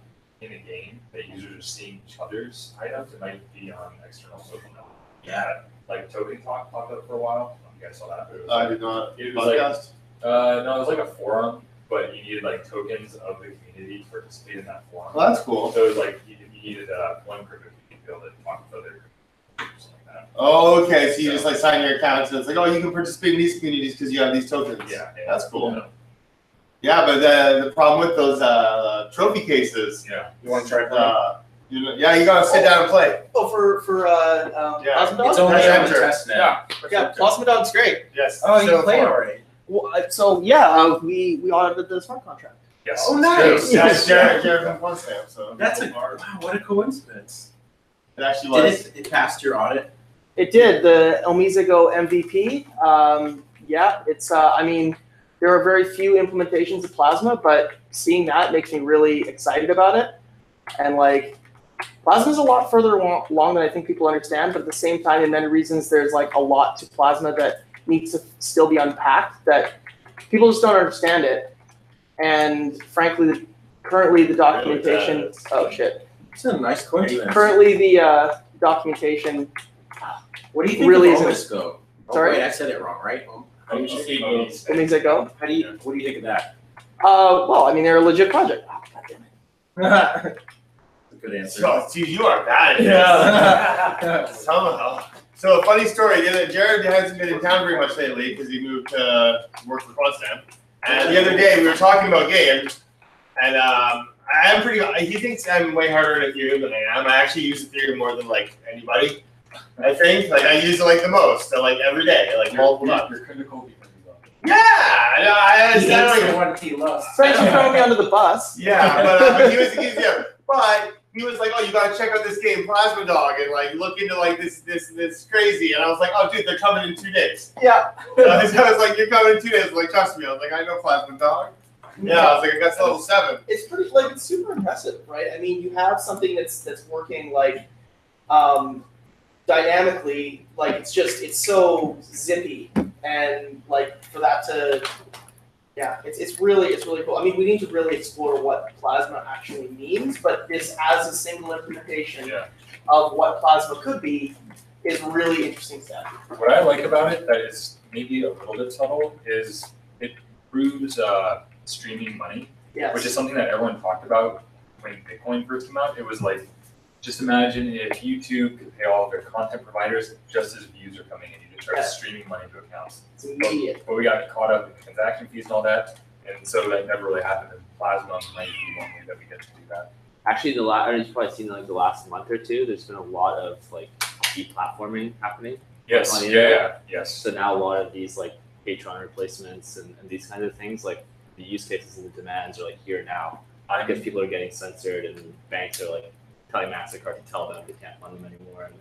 in a game that users are seeing each other's items. It might be on external social networks. Yeah. Like Token Talk popped up for a while. You guys saw that? But it was I did not. It was like- Podcast? no, it was like a forum, but you needed like tokens of the community to participate in that forum. Well, that's cool. So it was like you needed one crypto community to be able to talk with other crypto or something like that. Oh, okay. So you just like sign your account, and it's like, oh, you can participate in these communities because you have these tokens. Yeah, That's cool. Yeah. Yeah, but the problem with those trophy cases, Yeah. You want to try playing? you gotta sit down and play. Oh, for Yeah. Plasma Dog? It's only Press on the enter. test net. Yeah, Plasma Dog's great. Yes. Oh, you so played far. already. Well, so yeah, we audited the smart contract. Yes. Oh, nice. Yes, Jared from One Stamp. So That's wow, what a coincidence. it actually was. Did it passed your audit? It did the OmiseGO MVP. Yeah, it's I mean, there are very few implementations of Plasma, but seeing that makes me really excited about it. And like, Plasma is a lot further along than I think people understand, but at the same time, in many reasons, there's like a lot to Plasma that needs to still be unpacked, that people just don't understand it. And frankly, currently the documentation, oh shit. It's a nice coincidence. Currently the documentation, What do you think really of isn't- OmiseGO? Oh, Sorry? wait, I said it wrong, right? How do you say it? OmiseGO. What do you think of that? Well, I mean, they're a legit project. Oh, God damn it. That's a good answer. So, dude, you are bad. At Yeah. this. Somehow. So a funny story. Jared hasn't been in town very much lately because he moved to work for Quantstamp. And the other day we were talking about games, and I'm pretty. He thinks I'm way harder at Ethereum than I am. I actually use Ethereum more than like anybody. I think like I use it like the most, so, like every day, like multiple times. You're critical because you love it. Yeah, I He sound hates like the one he loves. Thanks for throwing me under the bus. yeah, but he was easier. But he was like, "Oh, you gotta check out this game, Plasma Dog, and like look into like this crazy." And I was like, "Oh, dude, they're coming in 2 days." Yeah. I was like, "You're coming in 2 days." Like, trust me. I was like, "I know Plasma Dog." Yeah, I was like, "I got to level 7." It's pretty like it's super impressive, right? I mean, you have something that's working like dynamically, like it's so zippy, and like for that to it's really cool. I mean, we need to really explore what Plasma actually means, but this as a single implementation Yeah. of what Plasma could be is really interesting stuff. What I like about it that is maybe a little bit subtle is it proves streaming money, Yes. which is something that everyone talked about when Bitcoin first came out. It was like, just imagine if YouTube could pay all of their content providers just as views are coming in. You just start Yeah. streaming money to accounts. It's immediate. But we got caught up in transaction fees and all that, and so that never really happened. And Plasma might be one way that we get to do that. Actually, you've probably seen like the last month or two. There's been a lot of like deplatforming happening. Yes, On the yes. So now a lot of these like Patreon replacements and these kinds of things, like the use cases and the demands are like here now because people are getting censored and banks are like telling MasterCard to tell them they can't fund them anymore. And,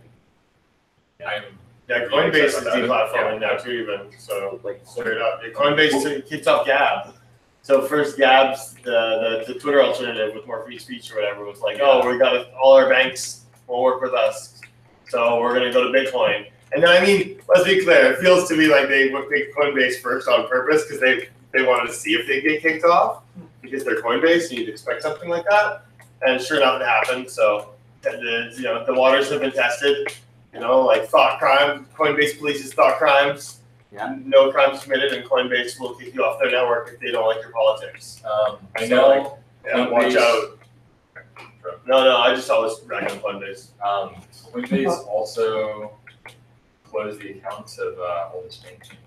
like, I'm Yeah, Coinbase is deplatforming now too, even so. Like straight up, Coinbase kicks off Gab. So first, Gab's the Twitter alternative with more free speech or whatever was like, oh, we got all our banks will work with us, so we're gonna go to Bitcoin. And I mean, let's be clear, it feels to me like they picked Coinbase first on purpose because they wanted to see if they get kicked off because they're Coinbase and you'd expect something like that. And sure enough, it happened. So the waters have been tested. Like thought crime, Coinbase polices thought crimes. Yeah. No crimes committed, and Coinbase will kick you off their network if they don't like your politics. I know. Watch out. No, I just always rag on Coinbase. Coinbase also closed the accounts of all the Spain team.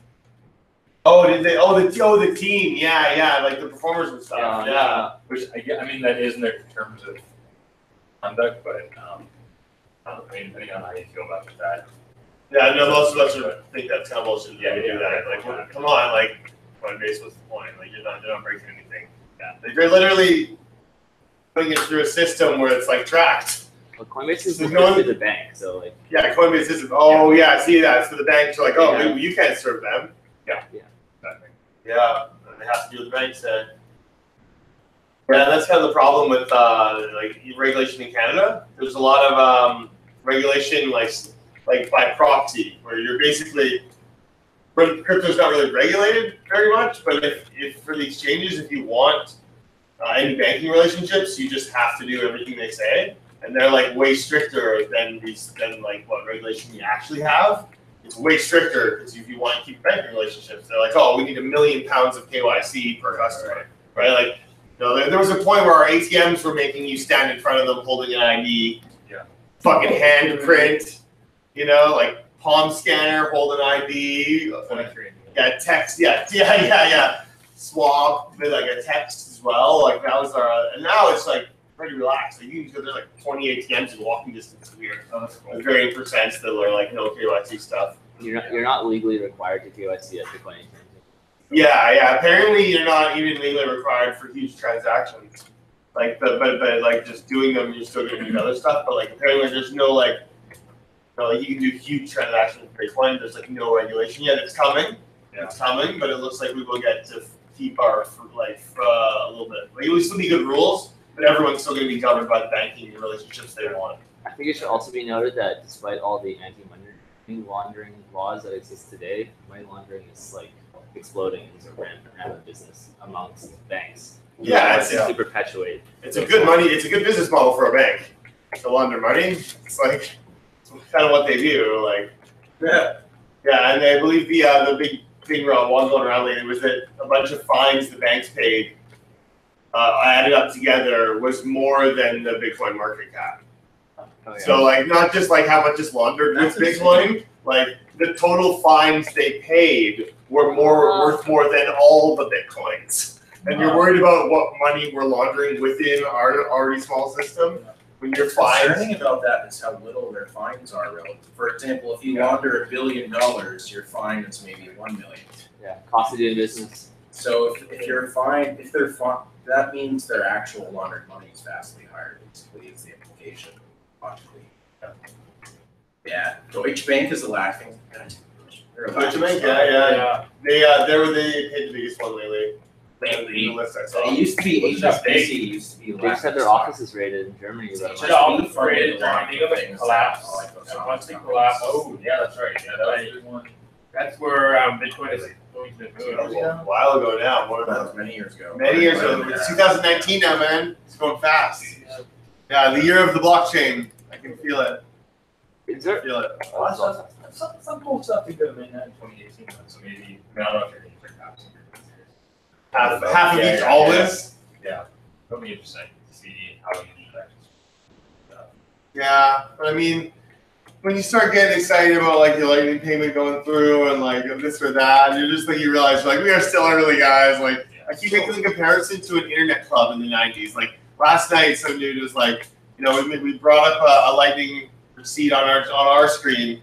Oh, did they? Oh, the team. Yeah, like the performers and stuff. Yeah. Which I mean, that is in their terms of conduct, but I mean, depending on how you feel about that. Yeah, no, most of us think that's kind of bullshit. Yeah, to do that. Like, come on, like Coinbase, what's the point? Like, you're not breaking anything. Yeah, they're literally putting it through a system where it's like tracked. Well, Coinbase is no the bank, so like. Yeah, Coinbase isn't. Oh yeah, see that. So the banks are like, oh, you can't serve them. Yeah. Exactly. Yeah, they have to do what the bank said. Yeah, that's kind of the problem with like regulation in Canada. There's a lot of regulation like by proxy, where you're basically, crypto's not really regulated very much, but if for the exchanges, if you want any banking relationships, you just have to do everything they say, and they're like way stricter than like what regulation you actually have. It's way stricter because if you want to keep banking relationships, they're like, oh, we need £1 million of KYC per customer, right? Like, there was a point where our ATMs were making you stand in front of them holding an ID, fucking handprint, like palm scanner, hold an ID, text, swab with like a text as well. Like that was and now it's like pretty relaxed. Like you can go, there's like 20 ATMs in walking distance here. With varying percents that are like no KYC stuff. You're not legally required to KYC at Bitcoin. Yeah. Apparently, you're not even legally required for huge transactions. Like, but like just doing them, you're still gonna do other stuff. But like, apparently, there's no like you can do huge transactions with Bitcoin. There's like no regulation yet. It's coming. Yeah. It's coming, but it looks like we will get to keep our life a little bit. Like, it will still be good rules, but everyone's still gonna be governed by the banking relationships they want. I think it should also be noted that despite all the anti-money laundering laws that exist today, money laundering is like exploding as a rampant business amongst banks. Yeah, to perpetuate. It's a good business model for a bank to launder money. It's like it's kind of what they do. Like, and I believe the big thing was going around lately was that a bunch of fines the banks paid added up together was more than the Bitcoin market cap. Oh, yeah. So like not just like how much is laundered with Bitcoin, like the total fines they paid were worth more than all the Bitcoins. And you're worried about what money we're laundering within our already small system? When you're fined. The thing about that is how little their fines are relative. For example, if you launder $1 billion, your fine is maybe $1 million. Yeah, cost of doing business. So if they're fined, that means their actual laundered money is vastly higher, basically, is the implication, logically. Yeah, Deutsche Bank is the laughing. Deutsche Bank, yeah. They paid the biggest one lately. It used to be HSBC. They just had their offices raided in Germany. The office raided in Germany. They collapsed. Once they collapsed. Oh, yeah, that's right. Yeah, that was a good one. That's where Bitcoin is going to move. A while ago now. More than many years ago. Many years ago. It's 2019 now, man. It's going fast. Yeah, the year of the blockchain. I can feel it. Is there? Feel it. Some cool stuff they could have made that in 2018, so maybe, I don't know if you're going to perhaps. Half of each always? Yeah. It'll be interesting to see how you interact. Yeah, but I mean, when you start getting excited about like your lightning payment going through and like this or that, you're just like, you realize like we are still early guys. Like I keep making the comparison to an internet club in the 90s. Like last night, some dude was like, we brought up a lightning receipt on our screen.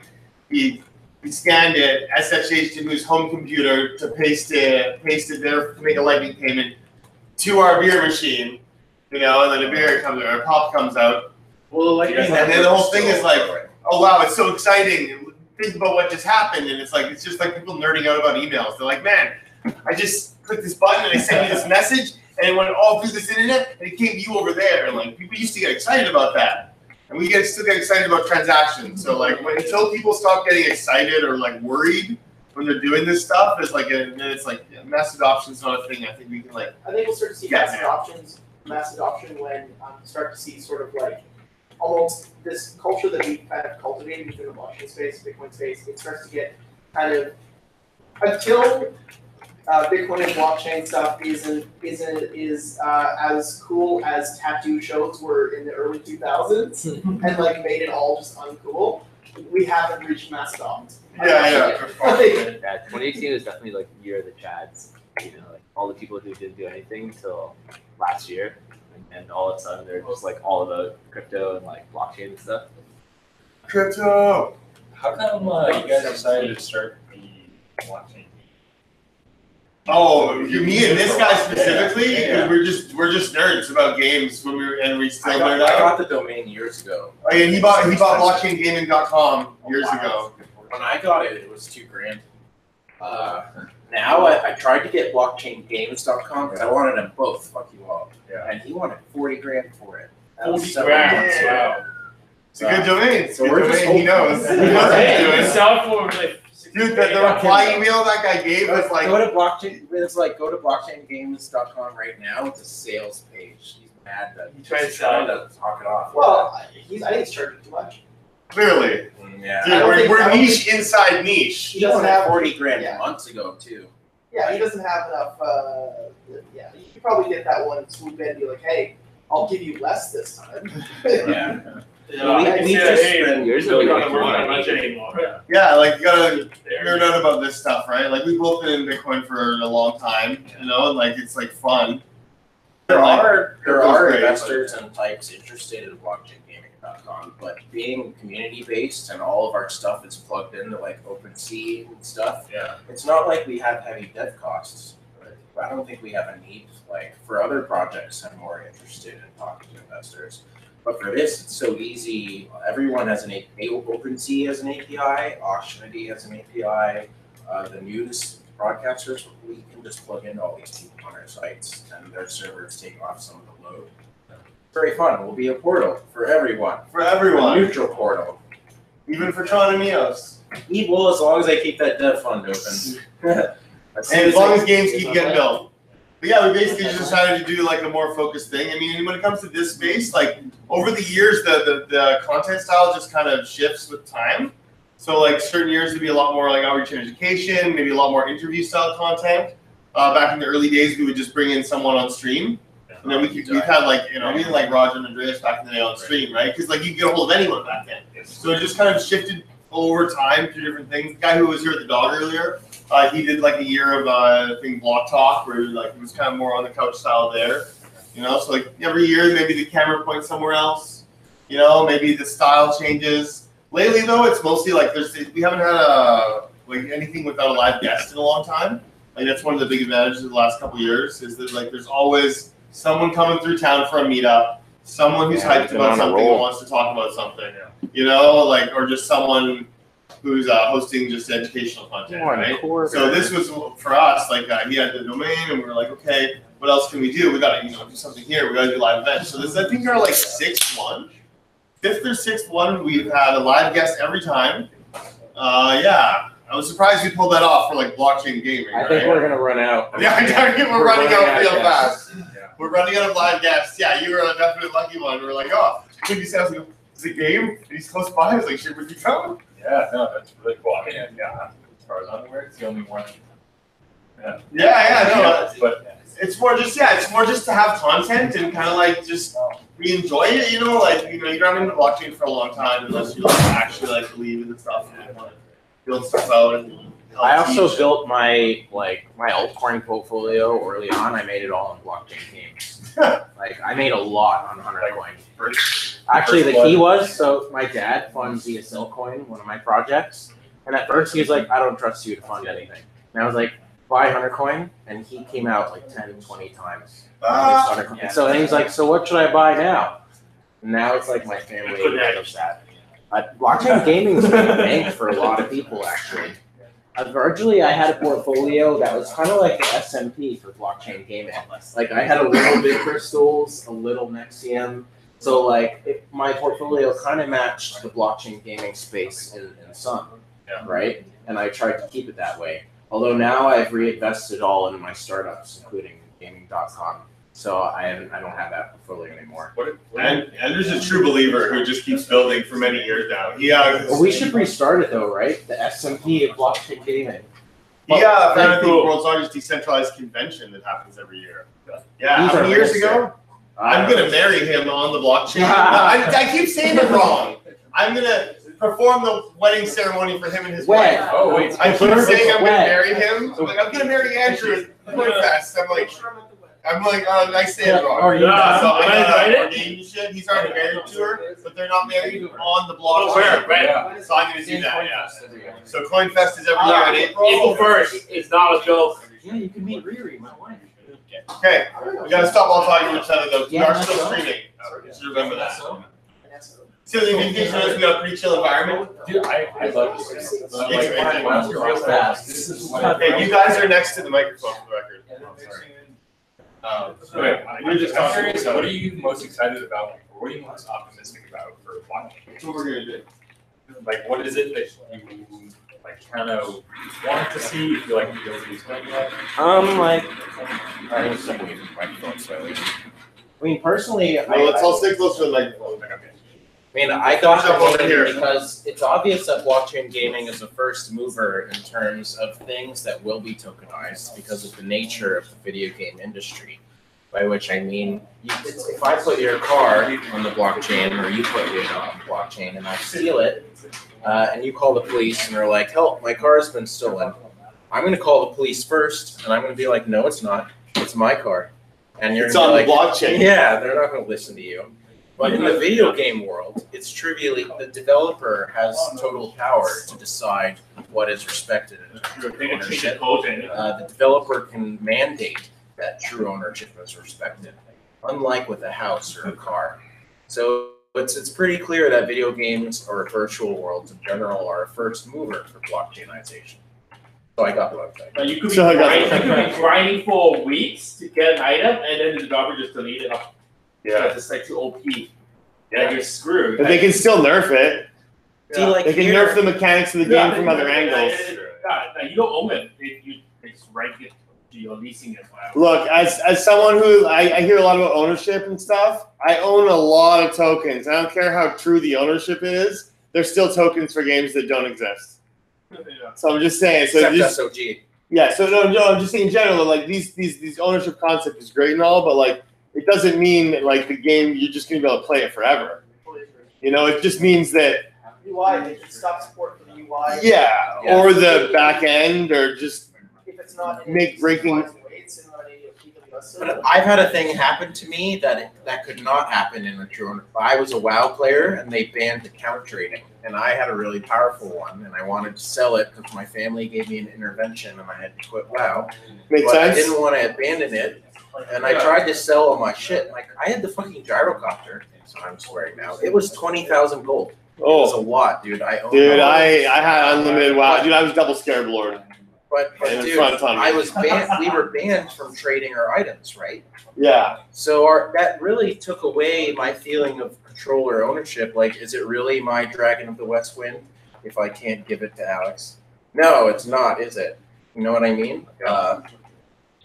He scanned it, SSH'd into his home computer to paste it there to make a lightning payment to our beer machine, and then a beer comes out, or a pop comes out. Well, and then the whole thing is like, oh wow, it's so exciting. think about what just happened, and it's just like people nerding out about emails. They're like, man, I just clicked this button and I sent you this message, and it went all through this internet, and it came to you over there. And like people used to get excited about that, and we still get excited about transactions. So like until people stop getting excited or like worried when they're doing this stuff, it's like mass adoption is not a thing. I think we can like. I think we'll start to see mass adoption when start to see sort of like almost this culture that we've kind of cultivated within the blockchain space, Bitcoin space. It starts to get kind of until Bitcoin and blockchain stuff is as cool as tattoo shows were in the early 2000s and like made it all just uncool. We haven't reached mass adoption. Yeah. 2018 is definitely like the year of the Chads. You know, like all the people who didn't do anything until last year, and all of a sudden they're just like all about crypto and like blockchain and stuff. Crypto. How come you guys decided to start the blockchain? Oh, me and this guy specifically, we're just nerds about games when we still nerd I out. got the domain years ago. Oh yeah, he bought blockchaingaming.com years ago. When I got it, it was $2,000. Now I tried to get blockchaingames.com because I wanted them both. Fuck you all. Yeah. And he wanted $40,000 for it. 40 grand. Wow. It's a good domain. So we're just he knows. He knows what he's doing. Sell for like. Dude, the reply email that guy gave was like, go to blockchain. It's like go to blockchaingames.com right now. It's a sales page. He's mad that He tried to trying to talk it off. Well, I think he's charging too much. clearly. Yeah. Dude, we're niche inside niche. He doesn't have $40,000 months ago too. Yeah, he doesn't have enough. Yeah, you could probably get that one swoop in and be like, "Hey, I'll give you less this time." Yeah. We just spend years don't ago, gotta work that much anymore. Yeah, like you gotta There. nerd out about this stuff, right? Like we've both been in Bitcoin for a long time, you know, and like it's like fun. There Like, are great, investors and types interested in blockchaingaming.com, but being community based and all of our stuff is plugged into like OpenSea and stuff. Yeah. It's not like we have heavy dev costs. Right? I don't think we have a need like for other projects. I'm more interested in talking to investors. But for this, it's so easy. Everyone has an API. OpenSea has an API. Auctionity has an API. The news broadcasters, we can just plug in all these people on our sites, and their servers take off some of the load. Very fun. We'll be a portal for everyone. For A everyone, neutral portal. even for Tron and Neos. Evil as long as I keep that dev fund open. And as long as games keep getting built. But yeah, we basically just decided to do like a more focused thing. I mean, when it comes to this space, like over the years, the content style just kind of shifts with time. So like certain years would be a lot more like outreach and education, maybe a lot more interview style content. Back in the early days, we would just bring in someone on stream. And then we've had like, you know, we had like Roger and Andreas back in the day on stream, right? Because like you could get a hold of anyone back then. So it just kind of shifted over time to different things. The guy who was here at the dog earlier, he did like a year of I think Block Talk, where like it was kind of more on the couch style there, you know. So like every year, maybe the camera points somewhere else, you know. Maybe the style changes. Lately though, it's mostly like we haven't had like anything without a live guest in a long time. Like that's one of the big advantages of the last couple of years is that like there's always someone coming through town for a meetup, someone who's hyped about something and wants to talk about something, you know, like or just someone who's hosting just educational content, right? So this was for us, like he had the domain, and we were like, okay, what else can we do? We gotta, you know, do something here. We gotta do live events. So this, I think, are like fifth or sixth one. We've had a live guest every time. Yeah, I was surprised we pulled that off for like blockchain gaming. I think we're gonna run out. Yeah, we're running out real fast. Yeah. We're running out of live guests. Yeah, you were a definite lucky one. We're like, oh, you sound like it's a game, and he's close by. I was like, shit, would you come? Yeah, no, that's really cool. I mean, yeah, as far as I'm aware, it's the only one. Yeah, no. But It's more just to have content and kind of like just we enjoy it, you know, like you know, you're not into blockchain for a long time unless you like actually like believe in the stuff and want to build stuff out and help I also teach. built my altcoin portfolio early on. I made it all in blockchain games. Like I made a lot on 100 coin. Actually, the key was so my dad funds ESL Coin, one of my projects, and at first he was like, "I don't trust you to fund anything." And I was like, "Buy 100 coin," and he came out like 10, 20 times. So and he's like, "So what should I buy now?" And now it's like my family does that. Blockchain gaming has been a bank for a lot of people, actually. Originally, I had a portfolio that was kind of like the S&P for blockchain gaming. Like, I had a little bit crystals, a little Nexium. So, like, my portfolio kind of matched the blockchain gaming space in some, right? And I tried to keep it that way. Although now I've reinvested all in my startups, including gaming.com. So I don't have that portfolio anymore. And Andrew's a true believer who just keeps building for many years now. Well, we should restart it though, right? The S&P of blockchain gaming. Yeah, I think the world's largest decentralized convention that happens every year. Yeah, how many years ago? I'm gonna marry him on the blockchain. I keep saying it wrong. I'm gonna perform the wedding ceremony for him and his wife. Oh wait, I keep saying I'm gonna marry him. I'm like, I'm gonna marry Andrew at CoinFest. I'm like, oh, I say it wrong. So I ordained shit. He's already married to her, but they're not married on the blockchain. Right. So I'm gonna do that. Yeah. So CoinFest is every year in April. April 1st. It's not a joke. Yeah, you can meet Riri, my wife. Okay, we gotta stop all talking to each other though. We are still streaming. Just remember that. So the invitation is we got a pretty chill environment. Dude, I love this. It's real fast. This is Okay, you guys are next to the microphone for the record. You're just talking. So what are you most excited about, or what are you most optimistic about for blockchain? That's what we're gonna do. Like, what is it that you like kind of want to see? You feel like nobody's done yet? Like, I was away from the microphone slightly. I mean, personally, Well, let's all stay close to the microphone. I mean, I got Jump over it here. because it's obvious that blockchain gaming is a first mover in terms of things that will be tokenized because of the nature of the video game industry. By which I mean, if I put your car on the blockchain or you put it on the blockchain and I steal it, and you call the police and they're like, help, my car has been stolen. I'm going to call the police first and I'm going to be like, no, it's not. It's my car. And you're It's on like, the blockchain. Yeah, they're not going to listen to you. But in the video game world, it's trivially, the developer has total power to decide what is respected in terms of ownership. The developer can mandate that true ownership is respected, unlike with a house or a car. So it's pretty clear that video games or virtual worlds in general are a first mover for blockchainization. So I got the website. But you could be grinding for weeks to get an item, and then the developer just delete it. Yeah. It's like too OP. Yeah, you're screwed. But they can still nerf it. See, like They can here, nerf the mechanics of the game from other angles. You don't own it. You just rank it. You're leasing it. Look, as someone who I hear a lot about ownership and stuff, I own a lot of tokens. I don't care how true the ownership is. There's still tokens for games that don't exist. So I'm just saying. So except just, SOG. yeah. So no. I'm just saying in general. Like these ownership concept is great and all, but like it doesn't mean that like the game you're just gonna be able to play it forever. You know, it just means that UI, they should stop support for the UI. yeah. Or the back end, or just If it's not make breaking. But I've had a thing happen to me that could not happen in a true. I was a WoW player and they banned account trading, and I had a really powerful one, and I wanted to sell it because my family gave me an intervention and I had to quit WoW. Makes But I sense. didn't want to abandon it, and I tried to sell all my shit. Like I had the fucking gyrocopter, so I'm swearing now. It was 20,000 gold. It was a lot, dude. Dude, I had unlimited WoW. Dude, I was double scarab lord. But And dude, front on me. I was banned. We were banned from trading our items, right? Yeah. So that really took away my feeling of control or ownership. Like, is it really my Dragon of the West Wind if I can't give it to Alex? No, it's not, is it? You know what I mean?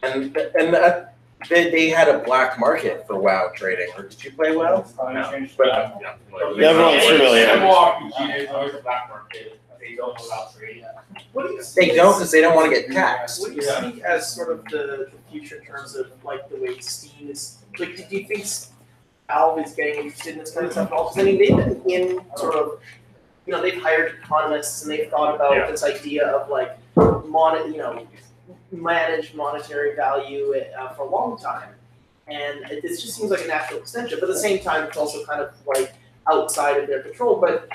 And they had a black market for WoW trading. Or did you play WoW? Everyone's familiar. They don't allow trading. What do you see They don't because they don't want to get taxed. What do you see as sort of the future in terms of like the way Steam is? Like, do you think Valve is getting interested in this kind of stuff? Because I mean, they've been in sort of, you know, they've hired economists and they've thought about this idea of like, manage monetary value for a long time, and it just seems like a natural extension. But at the same time, it's also kind of like outside of their control. But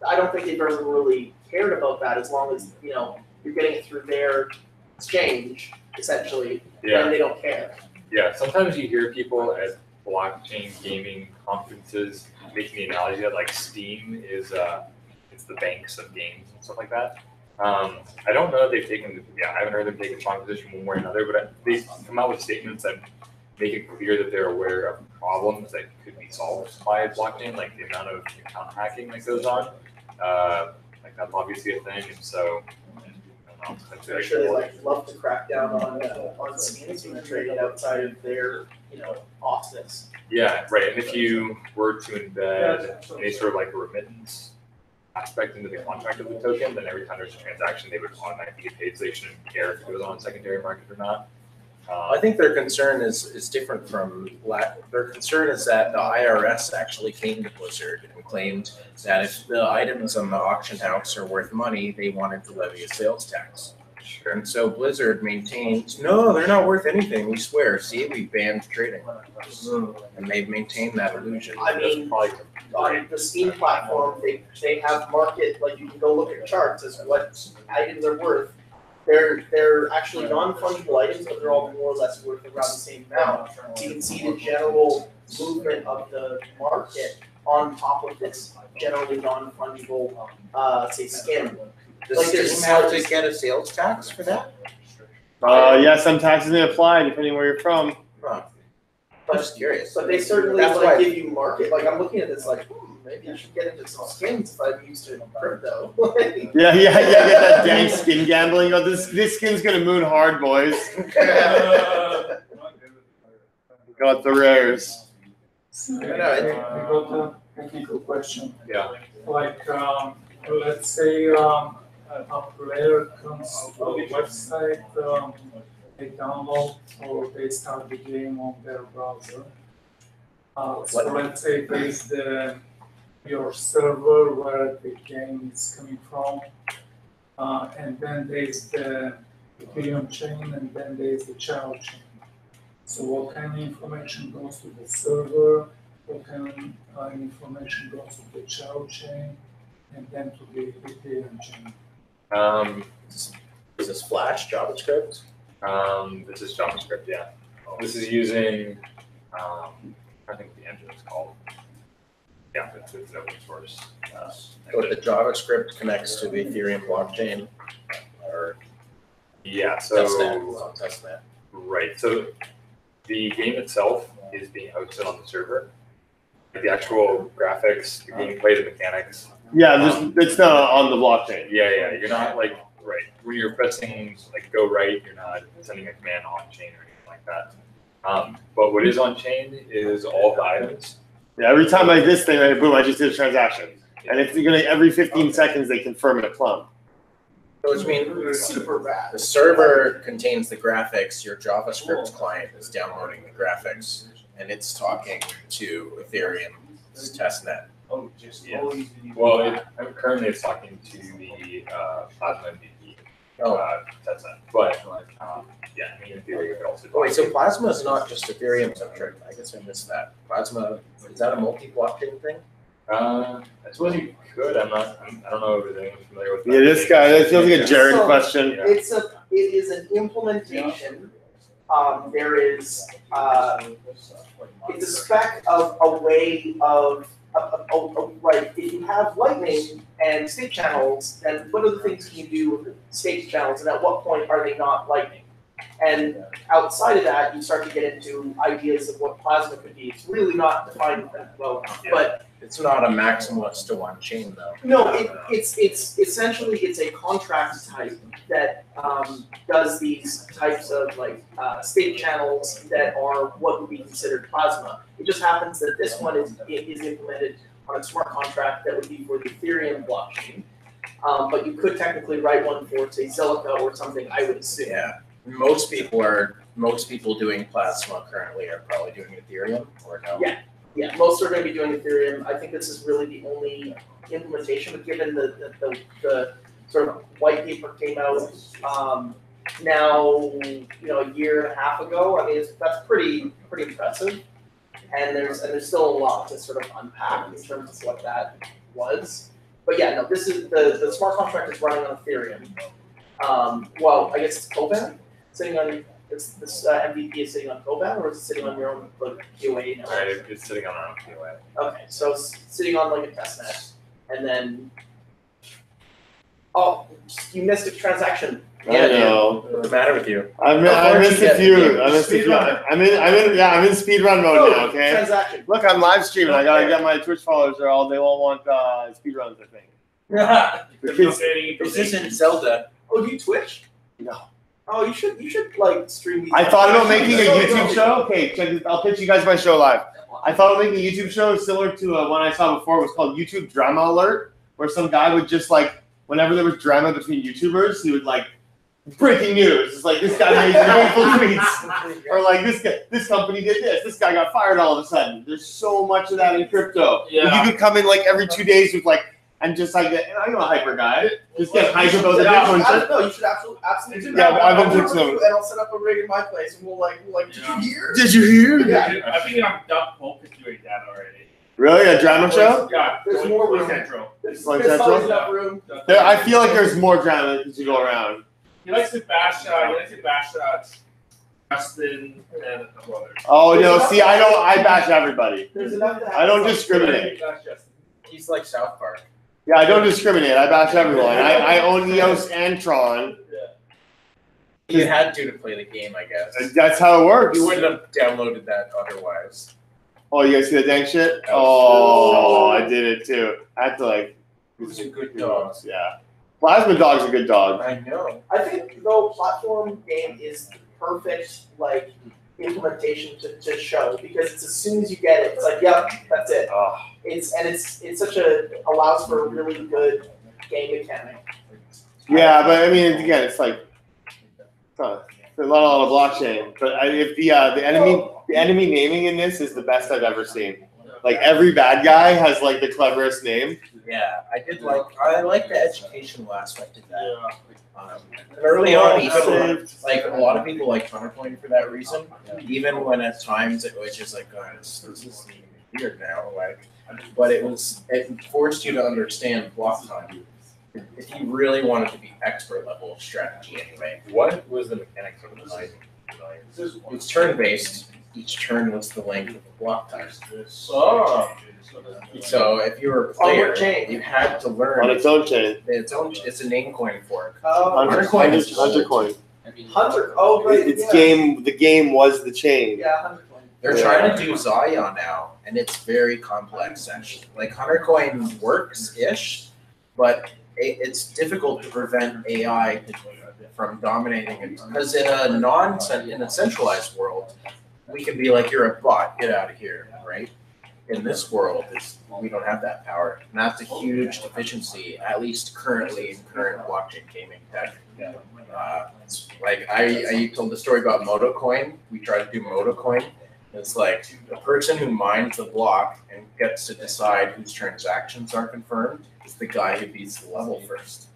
I don't think they've ever really cared about that as long as, you know, you're getting it through their exchange, essentially, and they don't care. Yeah, sometimes you hear people blockchain gaming conferences, making the analogy that like Steam is it's the banks of games and stuff like that. I don't know if they've taken, I haven't heard them take a strong position one way or another, but they come out with statements that make it clear that they're aware of problems that could be solved by blockchain, like the amount of account hacking that goes on. Like that's obviously a thing, and so I don't know. That's I'm sure they like love to crack down on schemes when they're trading outside of their office. Yeah, right. And if you were to embed any sort of like a remittance aspect into the contract of the token, then every time there's a transaction, they would automatically get paid, so they shouldn't care if it goes on secondary market or not. I think their concern is different from their concern is that the IRS actually came to Blizzard and claimed that if the items on the auction house are worth money, they wanted to levy a sales tax. Sure. And so Blizzard maintained, no, they're not worth anything. We swear. See, we banned trading, and they've maintained that illusion. I mean, on the Steam platform, they have market, like you can go look at charts as to what items are worth. They're actually non-fungible items, but they're all more or less worth around the same amount. So you can see the general movement of the market on top of this generally non-fungible, say, skin. Does Steam have to get a sales tax for that? Yeah, some taxes may apply depending where you're from. Huh. I'm just curious. But they certainly That's like why- give you market. Like I'm looking at this, like maybe I should get into some skins if I'm used to crypto. Yeah, get that dang skin gambling. Oh, this skin's gonna moon hard, boys. Got the rares. I got a technical question. Yeah. Like, let's say a player comes to the website, they download or they start the game on their browser. So let's say there's your server where the game is coming from, and then there's the Ethereum chain, and then there's the channel chain. So what kind of information goes to the server, what kind of information goes to the channel chain, and then to the Ethereum chain? Is this Flash, JavaScript? This is JavaScript, yeah. This is using, I think the engine is called. Yeah, it's open source. But the JavaScript connects to the Ethereum blockchain, or Yeah, so testnet. right. So the game itself is being hosted on the server. The actual graphics, the gameplay, the mechanics. Yeah, it's not on the blockchain. Yeah. You're not like right when you're pressing like go right. You're not sending a command on chain or anything like that. But what is on chain is all the items. Yeah, every time like this thing, like, boom, I just did a transaction. And it's gonna every 15 seconds they confirm it at Plum. So which means Super rad. the server contains the graphics, your JavaScript client is downloading the graphics, and it's talking to Ethereum's testnet. Yes. Well, currently it's talking to the Plasma MVP testnet, but yeah, I mean, in theory, it could also. Oh, wait, so Plasma is not just Ethereum centric. I guess I missed that. Plasma, is that a multi-blockchain thing? I suppose you could. I don't know if anyone's familiar with that. Yeah, this guy, that feels like a Jared So, question. Yeah. It is an implementation. There is it's a spec of a way of right. If you have Lightning and state channels, then what other things can you do with the state channels, and at what point are they not Lightning? And outside of that, you start to get into ideas of what Plasma could be. It's really not defined that well enough, but It's not a maximalist to one chain though. no, it's essentially it's a contract type that does these types of like state channels that are what would be considered Plasma. It just happens that this one is implemented on a smart contract that would be for the Ethereum blockchain. But you could technically write one for say Zilliqa or something, I would assume. Yeah. Most people doing Plasma currently are probably doing Ethereum or no? Yeah, most are going to be doing Ethereum. I think this is really the only implementation, but given the sort of white paper came out now, a year and a half ago. I mean, that's pretty impressive. And there's still a lot to sort of unpack in terms of what that was. But yeah, no, this is the smart contract is running on Ethereum. Well, I guess it's Covan sitting on this MVP is sitting on Koban, or is it sitting on your own like POA now? Right, it's sitting on our own POA. Okay, so it's sitting on like a testnet, and then oh, you missed a transaction. Yeah, I know. What's the matter with you? I missed a few. I'm in speedrun mode now. Okay. Transaction. Look, I'm live streaming. I gotta get my Twitch followers, or all they won't want speedruns. I think. This isn't Zelda. Oh, do you Twitch? No. Oh, you should like stream these. I thought about making a YouTube show. Okay, check this. I'll pitch you guys my show live. I thought about making a YouTube show similar to one I saw before. It was called YouTube Drama Alert, where some guy would just like, whenever there was drama between YouTubers, he would like, breaking news. It's like this guy made hateful tweets, or like this company did this guy got fired all of a sudden. There's so much of that in crypto. Yeah. You could come in like every 2 days with like, and just like, I'm a hyper guy. Just get hype about the Bitcoin shit. No, you should absolutely do Yeah, that. I've been fixing them. And I'll set up a rig in my place, and we'll like, did you hear? Did you hear? Yeah. I think I'm done focused doing that already. Really, a drama show? Yeah, There's more room. Central. There's Like always Central? enough room. I feel like there's more drama to go around. He likes to bash. Justin and a couple others. Oh no! See, I bash everybody. There's enough to I don't discriminate. He's like South Park. Yeah, I don't discriminate. I bash everyone. I own EOS and Tron. You had to play the game, I guess. That's how it works. You wouldn't have downloaded that otherwise. Oh, you guys see the dang shit? Oh, I did it too. I had to like. Who's a good dog? Yeah. Plasma Dog's a good dog. I know. I think though platform game is the perfect like implementation to show, because it's as soon as you get it, it's like, yep, that's it. Oh. It's such a allows for a really good game mechanic. Yeah, but I mean, again, it's like it's a lot of blockchain. But if the enemy naming in this is the best I've ever seen. Like every bad guy has like the cleverest name. Yeah, I like the educational aspect of that. Early on, even like a lot of people like Counterpoint for that reason. Even when at times it was just like, guys, this is weird now. Like, but it forced you to understand block time. If you really wanted to be expert level strategy, anyway. What was the mechanics of the design? It's turn based. Each turn was the length of the block time. Oh. So if you were a player, what chain? you had to learn On its own chain. It's a name coin fork. Hunter coin. Hunter. Oh, right. It's game. The game was the chain. Yeah, Hunter coin. They're trying to do Zion now, and it's very complex actually. Like Hunter coin works ish, but it's difficult to prevent AI from dominating it, because in a centralized world, we can be like, you're a bot, get out of here, right? In this world, we don't have that power, and that's a huge deficiency, at least currently in current blockchain gaming tech. Like I told the story about MotoCoin. We tried to do MotoCoin. It's like the person who mines the block and gets to decide whose transactions are confirmed is the guy who beats the level first.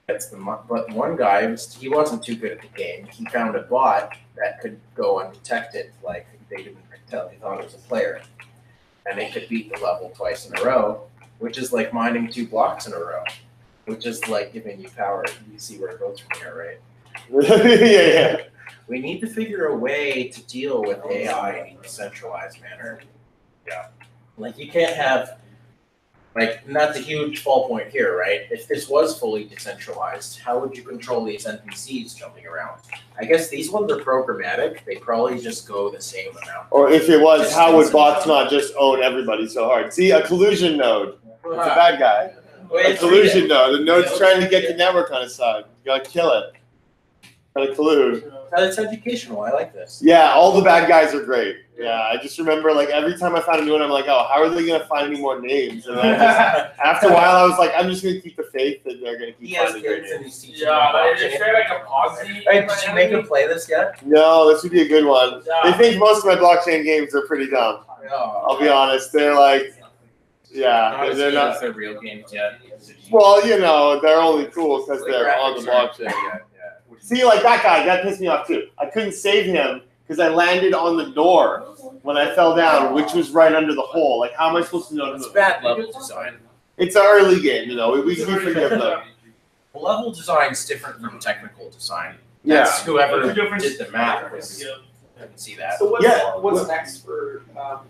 But one guy, he wasn't too good at the game. He found a bot that could go undetected, like they didn't tell. They thought it was a player, and they could beat the level twice in a row, which is like mining 2 blocks in a row, which is like giving you power. You see where it goes from here, right? Yeah. We need to figure a way to deal with AI in a decentralized manner. Yeah. Like you can't have, like, and that's a huge fall point here, right? If this was fully decentralized, how would you control these NPCs jumping around? I guess these ones are programmatic. They probably just go the same amount. Or if it was, how would bots not just own everybody so hard? See, a collusion node. It's a bad guy. A collusion node. The node's trying to get the network on his side. You gotta kill it. Gotta collude. It's educational. I like this. Yeah, all the bad guys are great. Yeah, I just remember like every time I found a new one, I'm like, oh, how are they gonna find any more names? And then after a while, I was like, I'm just gonna keep the faith that they're gonna keep finding their names. It's very like a Aussie. Hey, did you make him play this yet? No, this would be a good one. They think most of my blockchain games are pretty dumb. I'll be honest. They're like, yeah, they're not. They're real games yet. Well, you know, they're only cool because they're on the blockchain. See, like that guy, that pissed me off too. I couldn't save him because I landed on the door when I fell down, which was right under the hole. Like, how am I supposed to know? It's bad level design. It's an early game, you know. We forgive them. Level design is different from technical design. That's whoever Two different- did the math. I can see that. So what's next for?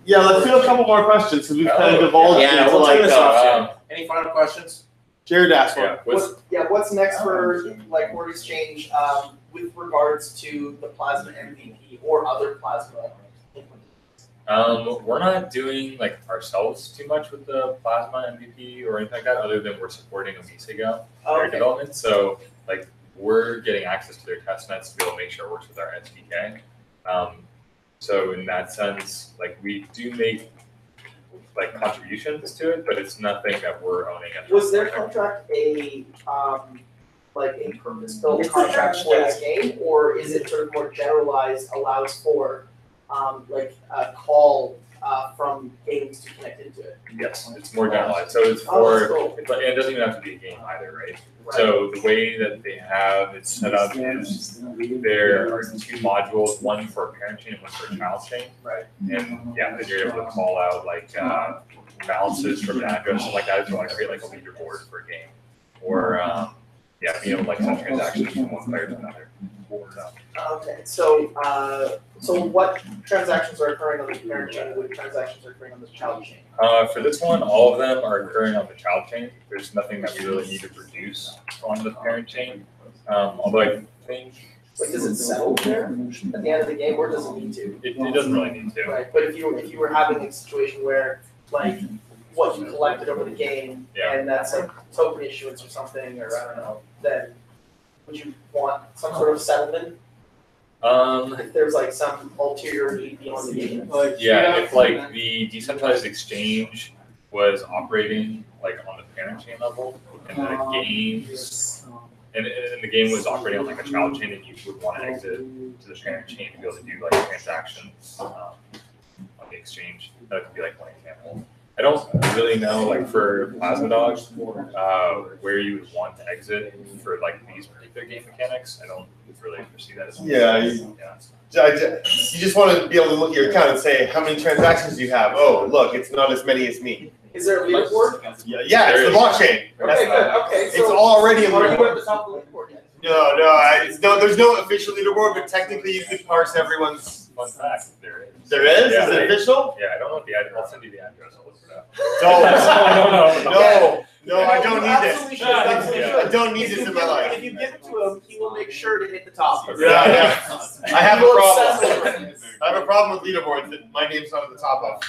Yeah, let's do a couple more questions because we've kind of divulged Yeah, into we'll turn like. this off soon. Any final questions? Jared asked one. What's next for like Hoard Exchange with regards to the Plasma MVP or other Plasma? We're not doing like ourselves too much with the Plasma MVP or anything like that, other than we're supporting OmiseGO, their development. So like we're getting access to their test nets to be able to make sure it works with our SDK. So in that sense, like we do make like contributions to it, but it's nothing that we're owning. Was their contract a like a purpose-built contract for this game, or is it sort of more generalized, allows for like a call from games to connect into it? Yes, it's more generalized. So it's for, it doesn't even have to be a game either, right? So the way that they have it set up is there are two modules, one for a parent chain and one for a child chain. Right. And yeah, then you're able to call out like balances from an address, something like that, if you want to create like a leaderboard for a game. Or yeah, being able to like send transactions from one player to another. Okay, so what transactions are occurring on the parent chain? What transactions are occurring on the child chain? For this one, all of them are occurring on the child chain. There's nothing that we really need to produce on the parent chain. Although I think. Like, does it settle there at the end of the game, or does it need to? It doesn't really need to. Right, but if you were having a situation where like what you collected over the game, and that's like token issuance or something, or I don't know, then would you want some sort of settlement? If there's like some ulterior need beyond the game. Yeah, if like the decentralized exchange was operating like on the parent chain level, and the games, and the game was operating on like a child chain, and you would want to exit to the parent chain to be able to do like transactions on the exchange, that could be like one example. I don't really know, like for Plasma Dog, where you would want to exit for like these particular game mechanics. I don't really foresee that as You just want to be able to look at your account and say, how many transactions do you have? Oh, look, it's not as many as me. Is there a leaderboard? Yeah, it's the blockchain. Okay, good. Okay, it's already a are you leaderboard. at the top of the leaderboard yet? No, there's no official leaderboard, but technically you could parse everyone's. Fun fact, there is. There is? Yeah, is it official? Yeah, I don't know the address. I'll send you the address. I'll look it up. No, I don't need this. Absolutely should. I don't need this in my life. If you give it to him, he will make sure to hit the top. Yeah. I have a problem. I have a problem with leaderboards that my name's not at the top of.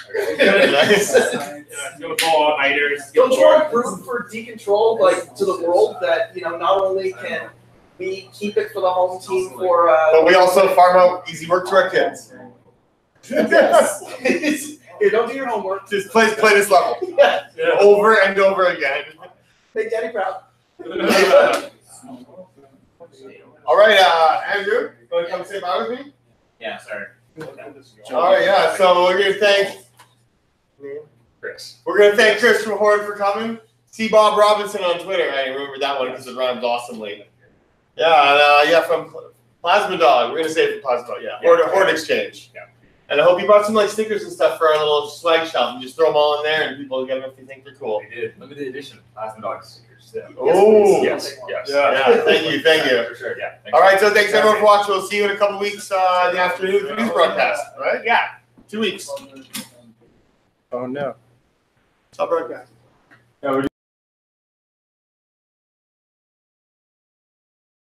Gonna call all nighters. Don't you want proof for decontrol, like to the world that not only can we keep it for the home team for but we also farm out easy work to our kids. Yes. Here, don't do your homework. Just play this level. Yeah. Over and over again. Make Daddy proud. All right, Andrew, you want to come say bye with me? Yeah, sorry. All right, yeah. So we're gonna thank Chris. We're gonna thank Chris from Hoard for coming. See Bob Robinson on Twitter. I remember that one because it rhymes awesomely. Yeah, and, from Plasma Dog. We're gonna say it for Plasma Dog. Yeah, Hoard Exchange. Yeah. And I hope you brought some like stickers and stuff for our little swag shop, and just throw them all in there, and people get them if they think they're cool. We did limited edition Plasma Dog stickers. Yeah. Oh, yes. Yeah. Thank you. For sure. Yeah. All right. So thanks everyone for watching. We'll see you in a couple weeks in the afternoon for the news broadcast. All right. Yeah. 2 weeks. Oh no. Stop broadcast. Yeah,